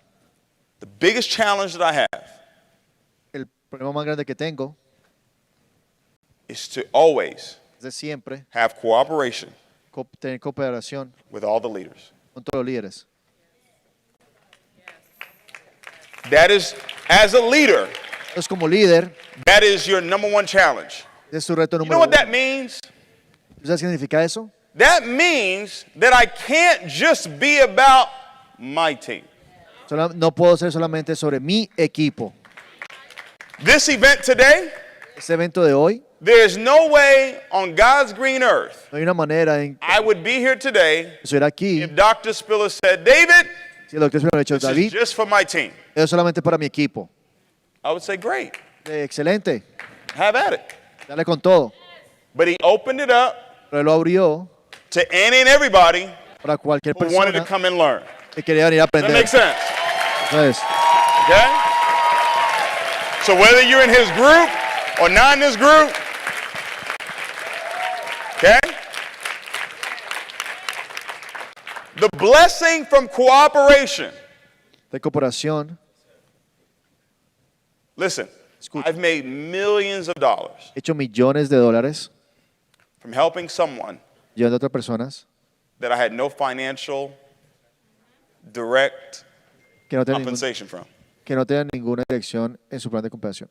the biggest challenge that I have el problema más grande que tengo is to always es de siempre have cooperation tener cooperación with all the leaders. con todos los líderes. That is, as a leader, Entonces, como líder, that is your number one challenge. es su reto You número know what uno. that means? ¿Sabes qué significa eso? That means that I can't just be about my team. No puedo ser solamente sobre mi equipo. This event today, Este evento de hoy, there's no way on God's green earth no hay una manera en que I would be here today estuviera aquí if Dr. Spiller said, David, si el doctor hubiera dicho, this is David, just for my team. es solamente para mi equipo. I would say, great, Excelente, have at it. dale con todo. But he opened it up Pero él lo abrió to any and everybody para cualquier who wanted to persona come and learn. que quería venir a That aprender. makes sense, Entonces, okay? So whether you're in his group or not in his group, okay? The blessing from cooperation. de cooperación, Listen, Escucha. I've made millions of dollars he hecho millones de dólares from helping someone ayudando a otras personas that I had no financial direct que no tienen compensation from. ninguna dirección en su plan de cooperación.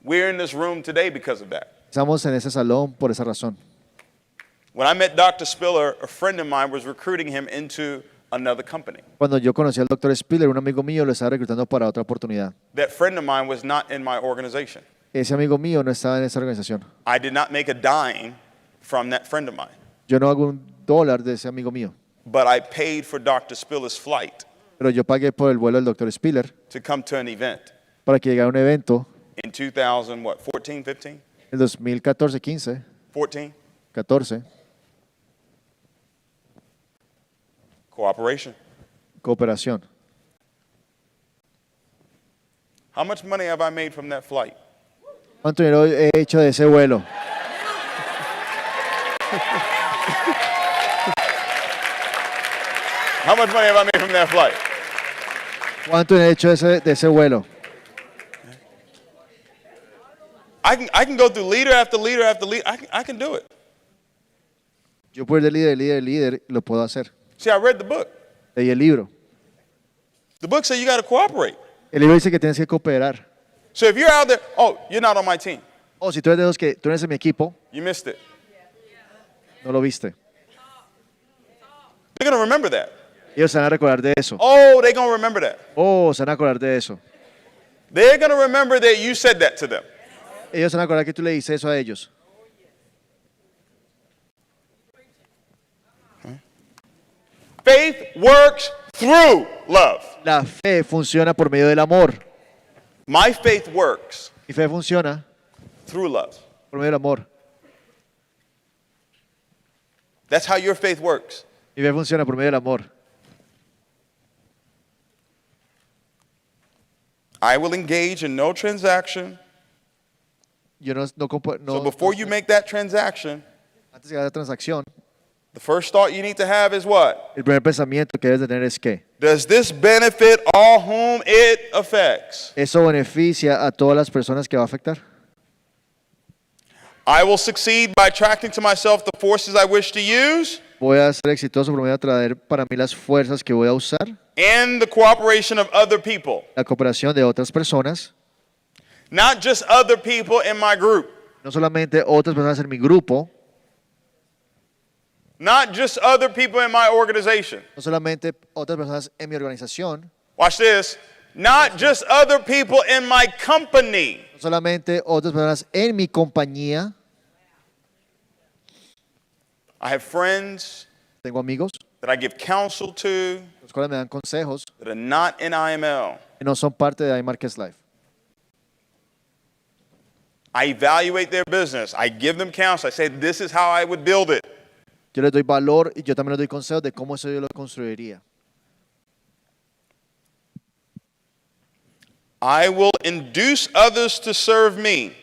We're in this room today because of that. Estamos en ese salón por esa razón. When I met Dr. Spiller, a friend of mine was recruiting him into another company. Cuando yo conocí al doctor Spiller, un amigo mío lo estaba reclutando para otra oportunidad. That friend of mine was not in my organization. Ese amigo mío no estaba en esa organización. I did not make a dime from that friend of mine, Yo no hago $1 de ese amigo mío, but I paid for Dr. Spiller's flight pero yo pagué por el vuelo del doctor Spiller to come to an event para que llegara a un evento in 2000, what, 14, 15? en el 2014, 15, 14? 14, Cooperation. cooperación. How much money have I made from that flight? ¿Cuánto dinero he hecho de ese vuelo? How much money have I made from that flight? ¿Cuánto he hecho de ese vuelo? I can go through leader after leader after leader. I can do it. Yo puedo ir de líder, lo puedo hacer. See, I read the book. Leí el libro. The book says you got to cooperate. El libro dice que tienes que cooperar. So if you're out there, oh, you're not on my team. O si tú eres de los que tú eres de mi equipo, You missed it. no lo viste. They're going to remember that. Ellos se van a recordar de eso. Oh, they're going to remember that. Oh, se van a acordar de eso. They're going to remember that you said that to them. Ellos se van a acordar que tú le dices eso a ellos. Faith works through love. La fe funciona por medio del amor. My faith works Mi fe funciona through love. por medio del amor. That's how your faith works. Mi fe funciona por medio del amor. I will engage in no transaction. Yo So before you make that transaction, antes de hacer la transacción, the first thought you need to have is what? el primer pensamiento que debes de tener es que Does this benefit all whom it affects? eso beneficia a todas las personas que va a afectar. I will succeed by attracting to myself the forces I wish to use Voy a ser exitoso por medio de traer para mí las fuerzas que voy a usar, and the cooperation of other people. la cooperación de otras personas, Not just other people in my group. no solamente otras personas en mi grupo, Not just other people in my organization. no solamente otras personas en mi organización. Watch this. Not just other people in my company. No solamente otras personas en mi compañía. I have friends Tengo amigos, that I give counsel to los cuales me dan consejos that are not in IML. que no son parte de iMarkets Life. I evaluate their business. I give them counsel. I say, this is how I would build it. Yo les doy valor y yo también les doy consejos de cómo eso yo lo construiría. I will induce others to serve me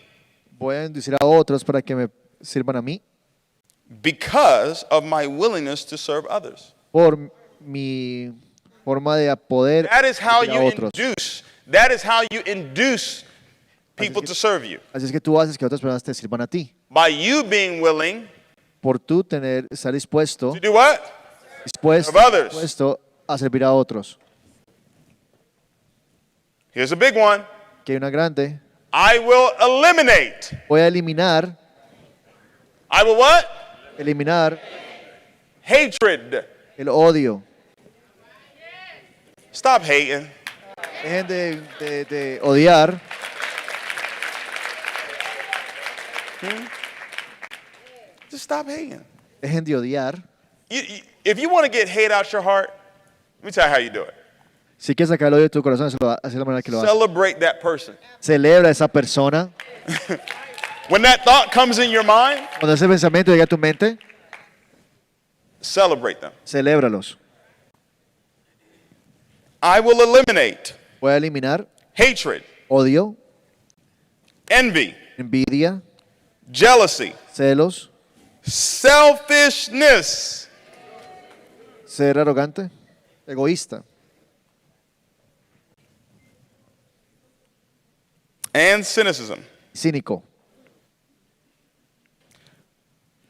Voy a inducir a otros para que me sirvan a mí because of my willingness to serve others. por mi forma de poder That is how servir a you otros. induce. That is how you induce people to serve you. Así es que tú haces que otras personas te sirvan a ti. By you being willing Por tú estar dispuesto, to do what? dispuesto, Of others. dispuesto a servir a otros. Here's a big one. Que hay una grande. I will eliminate. Voy a eliminar, I will what? eliminar Hatred. el odio. Stop hating. Dejen de odiar. Just stop hating. Dejen de odiar. If you want to get hate out your heart, let me tell you how you do it. Si quieres sacar el odio de tu corazón, así es la manera que lo haces. Celebrate that person. Celebra a esa persona. When that thought comes in your mind, Cuando ese pensamiento llega a tu mente, celebrate them. celébralos. I will eliminate Voy a eliminar hatred, odio, envy, envidia, jealousy, celos, selfishness, ser arrogante, egoísta and cynicism. cínico.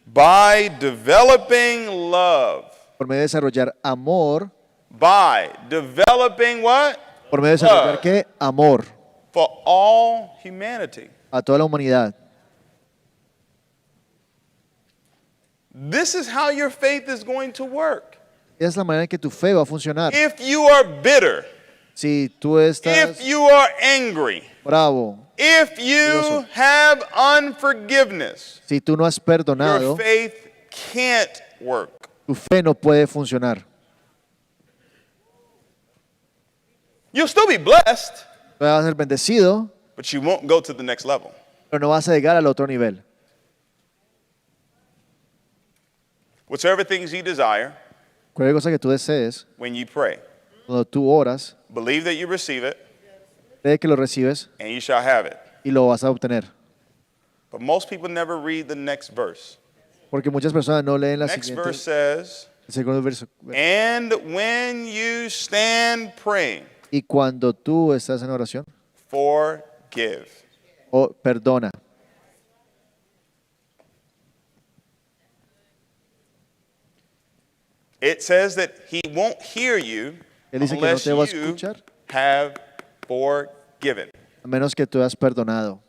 By developing love. Por medio de desarrollar amor, By developing what? por medio de desarrollar Love. ¿qué? Amor For all humanity. a toda la humanidad. This is how your faith is going to work. Esa es la manera en que tu fe va a funcionar. If you are bitter, Si tú estás if you are angry, bravo, if you have unforgiveness, si tú no has your perdonado, faith can't work. tu fe no puede funcionar. You'll still be blessed, Vas a ser bendecido, but you won't go to the next level. pero no vas a llegar al otro nivel. Whatsoever things you desire, Cualquier cosa que tú desees, when you pray, cuando tú oras, believe that you receive it, cree que lo recibes and you shall have it. y lo vas a obtener. But most people never read the next verse. Porque muchas personas no leen la Next siguiente, verse says, el segundo verso. and when you stand praying, Y cuando tú estás en oración, forgive. o perdona. It says that he won't hear you Él dice que no unless te va a you escuchar have forgiven. a menos que tú hayas perdonado.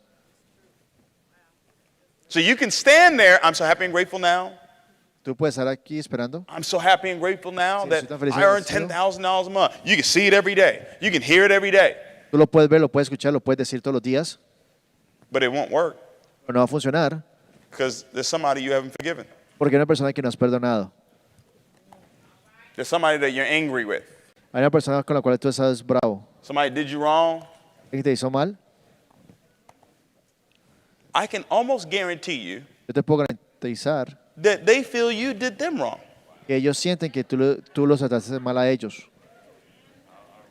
So you can stand there, I'm so happy and grateful now. Tú puedes estar aquí esperando. I'm so happy and grateful now Sí, that estoy tan feliz y I earn agradecido. $10,000 a month. You can see it every day. You can hear it every day. Tú lo puedes ver, lo puedes escuchar, lo puedes decir todos los días, But it won't work pero no va a funcionar because there's somebody you haven't forgiven. porque hay una persona que no has perdonado. There's somebody that you're angry with. Hay una persona con la cual tú estás bravo. Somebody did you wrong. ¿Qué te hizo mal? I can almost guarantee you Yo te puedo garantizar that they feel you did them wrong. que ellos sienten que tú los trataste mal a ellos.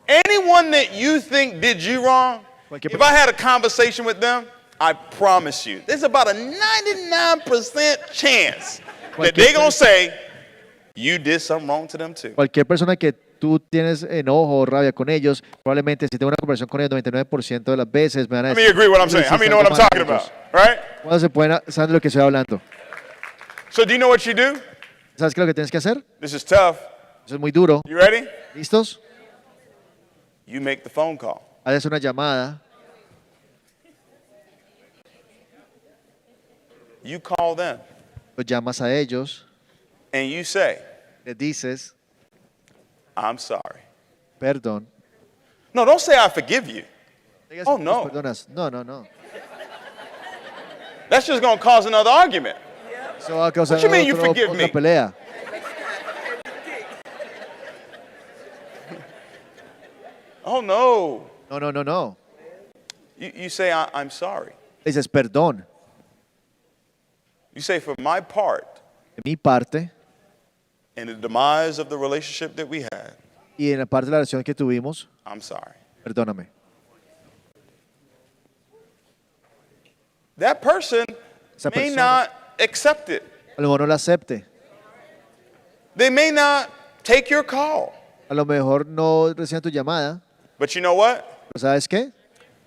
Anyone that you think did you wrong, Cualquier if I had a conversation with them, I promise you, there's about a 99% chance that they're going to say, you did something wrong to them too. Cualquier persona que tú tienes enojo o rabia con ellos, probablemente si tengo una conversación con ellos 99% de las veces me van a How decir. many agree what I'm "Tú saying? How hiciste many know what I'm algo mal a talking ellos". about? Right? ¿Cuándo se pueden saber de lo que estoy hablando? So do you know what you do? ¿Sabes qué es lo que tienes que hacer? This is tough. Eso es muy duro. You ready? ¿Listos? You make the phone call. Haces una llamada, You call them los llamas a ellos, and you say, les dices, I'm sorry. perdón, No, don't say I forgive you. Digas Oh, que no. los perdonas. No, no, no. That's just going to cause another argument. Eso va a causar What you mean you forgive otra me? pelea. Oh, no. No, no, no, no. You say, I'm sorry. Dices perdón. You say, for my part De mi parte in the demise of the relationship that we had, y en la parte de la relación que tuvimos, I'm sorry. perdóname. That person Esa may persona not accept it. a lo mejor no la acepte. They may not take your call. A lo mejor no reciban tu llamada. But you know what? Pero ¿sabes qué?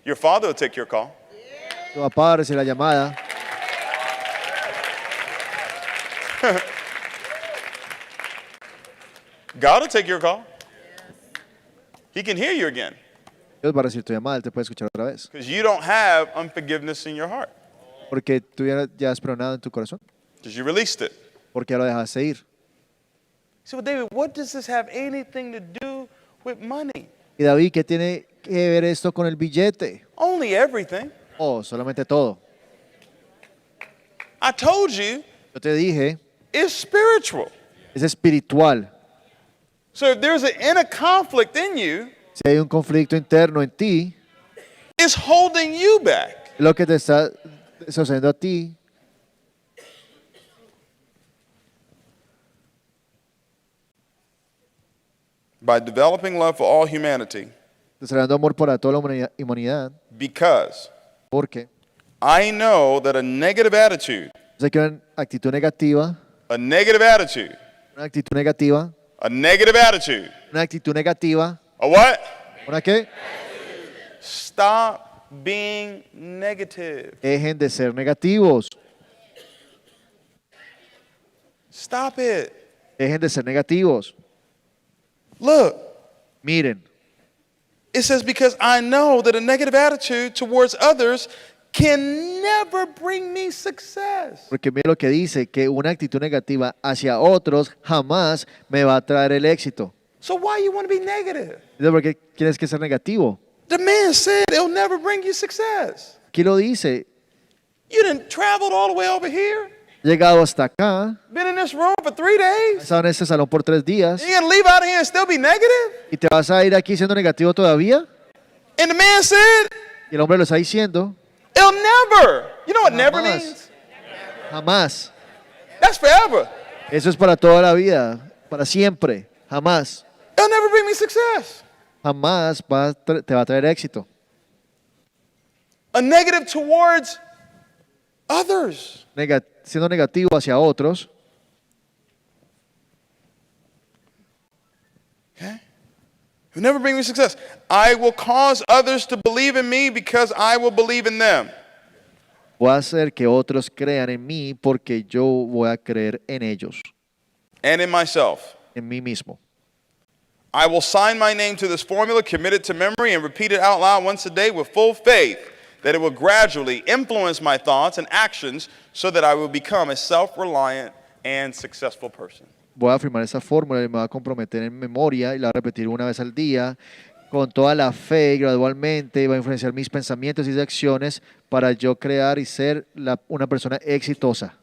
Your father will take your call. Tu papá va a recibir la llamada. God will take your call. He can hear you again Dios va a recibir tu llamada. Él te puede escuchar otra vez. because you don't have unforgiveness in your heart Porque tú ya has perdonado en tu corazón. because you released it. Porque ya lo dejaste ir. So, David, what does this have anything to do with money? Y David, ¿qué tiene que ver esto con el billete? Only everything. Oh, solamente todo. I told you Yo te dije, it's spiritual. es espiritual. So if there's an inner conflict in you, Si hay un conflicto interno en ti, it's holding you back. lo que te está sucediendo a ti, By developing love for all humanity, te está dando amor para toda la humanidad, because porque I know that a negative attitude, sé que una actitud negativa, a negative attitude, una actitud negativa, a negative attitude, una actitud negativa, a what? ¿una qué? Stop being negative. Dejen de ser negativos, Stop it. dejen de ser negativos. Look, Miren, it says, because I know that a negative attitude towards others can never bring me success. porque mira lo que dice, que una actitud negativa hacia otros jamás me va a traer el éxito. So why you want to be negative? Entonces, ¿por qué quieres que ser negativo? The man said it'll never bring you success. ¿Quién lo dice? You done traveled all the way over here, He llegado hasta acá, been in this room for 3 days. he estado en este salón por 3 días You gonna leave out of here and still be negative? y te vas a ir aquí siendo negativo todavía. And the man said, Y el hombre lo está diciendo, it'll never. You know what never Jamás. means? jamás. That's forever. Eso es para toda la vida, para siempre, jamás. It'll never bring me success. Jamás te va a traer éxito. A negative towards others. Siendo negativo hacia otros, Okay? It'll never bring me success. I will cause others to believe in me because I will believe in them. voy a hacer que otros crean en mí porque yo voy a creer en ellos, And in myself. en mí mismo. I will sign my name to this formula, commit it to memory, and repeat it out loud once a day with full faith that it will gradually influence my thoughts and actions so that I will become a self-reliant and successful person. Voy a firmar esa fórmula y me voy a comprometer en memoria y la voy a repetir una vez al día con toda la fe y gradualmente va a influenciar mis pensamientos y acciones para yo crear y ser una persona exitosa.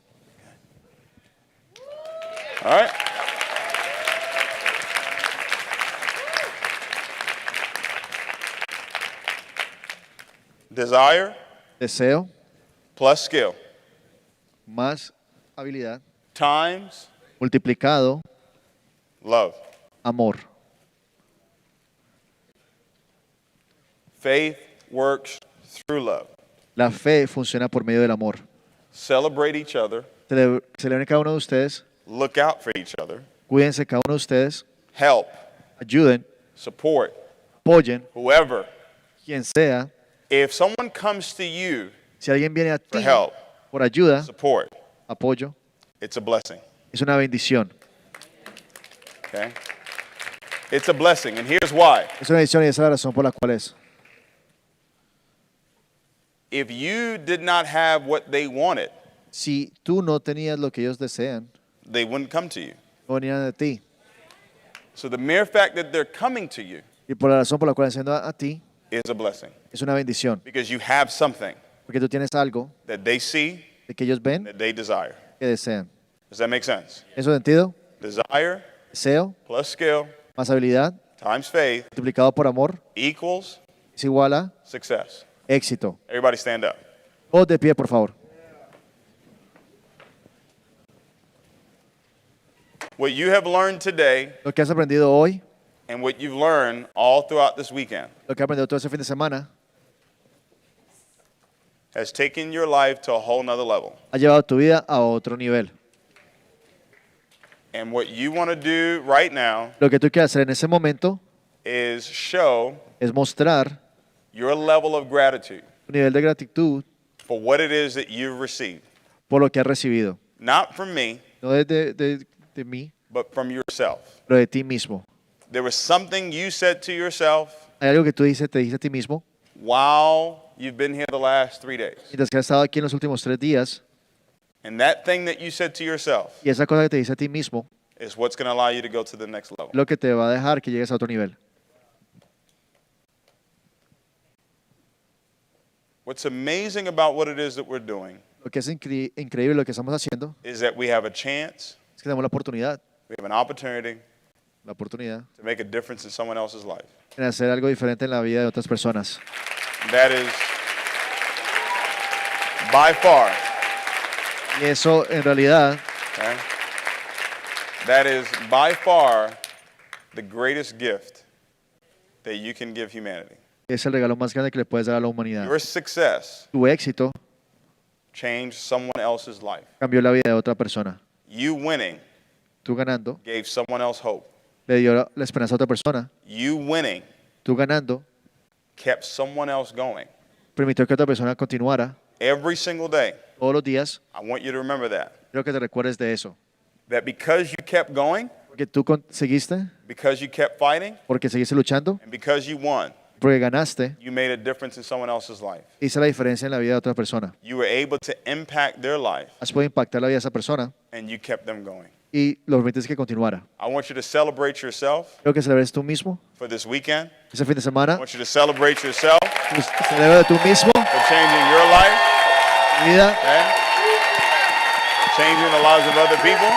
All right? Desire Deseo plus skill más habilidad times multiplicado love. amor. Faith works through love. La fe funciona por medio del amor. Celebrate each other. Celebren cada uno de ustedes, Look out for each other. cuídense cada uno de ustedes, Help, ayuden, support, apoyen, whoever. quien sea. If someone comes to you Si alguien viene a for ti help, por ayuda, support, apoyo, it's a blessing. es una bendición. Okay? It's a blessing, and here's why. Es una bendición y esa es la razón por la cual es. If you did not have what they wanted, Si tú no tenías lo que ellos desean, they wouldn't come to you. no venían de ti. So the mere fact that they're coming to you Y por la razón por la cual haciendo a ti is a blessing es una bendición. because you have something Porque tú tienes algo that they see, de que ellos ven that they desire. que desean. Does that make sense? ¿Eso sentido? Desire Deseo plus skill más habilidad times faith multiplicado por amor equals es igual a success. éxito. Everybody stand up. Todos de pie, por favor. What you have learned today Lo que has aprendido hoy, and what you've learned all throughout this weekend lo que has aprendido todo ese fin de semana, has taken your life to a whole nother level. ha llevado tu vida a otro nivel. And what you want to do right now Lo que tú quieres hacer en ese momento is show es mostrar your level of gratitude tu nivel de gratitud for what it is that you've received. por lo que has recibido. Not from me, No de mí, but from yourself. pero de ti mismo. There was something you said to yourself Hay algo que tú dices, te dices a ti mismo, while you've been here the last 3 days. mientras que has estado aquí en los últimos 3 días, And that thing that you said to yourself y esa cosa que te dice a ti mismo, is what's going to allow you to go to the next level. es lo que te va a dejar que llegues a otro nivel. What's amazing about what it is that we're doing Lo que es increíble lo que estamos haciendo is that we have a chance, es que tenemos we have an opportunity la oportunidad to make a difference in someone else's life. en hacer algo diferente en la vida de otras personas. And that is by far, Y eso en realidad okay, that is by far the greatest gift that you can give humanity. es el regalo más grande que le puedes dar a la humanidad. Your success Tu éxito changed someone else's life. cambió la vida de otra persona. You winning Tú ganando gave someone else hope. le dio la esperanza a otra persona. You winning Tú ganando kept someone else going. permitió que otra persona continuara Every single day, todos los días. I want you to remember that. Quiero que te recuerdes de eso. That because you kept going, Porque tú seguiste, because you kept fighting, porque seguiste luchando, and because you won, porque ganaste, you made a difference in someone else's life. hice la diferencia en la vida de otra persona. You were able to impact their life, Has podido impactar la vida de esa persona and you kept them going. y lo permites que continuara. I want you to celebrate yourself Quiero que celebres tú mismo for this weekend. ese fin de I semana. want you to celebrate yourself Pues, celebra tú mismo for changing your life, tu vida, okay? Changing the lives of other people.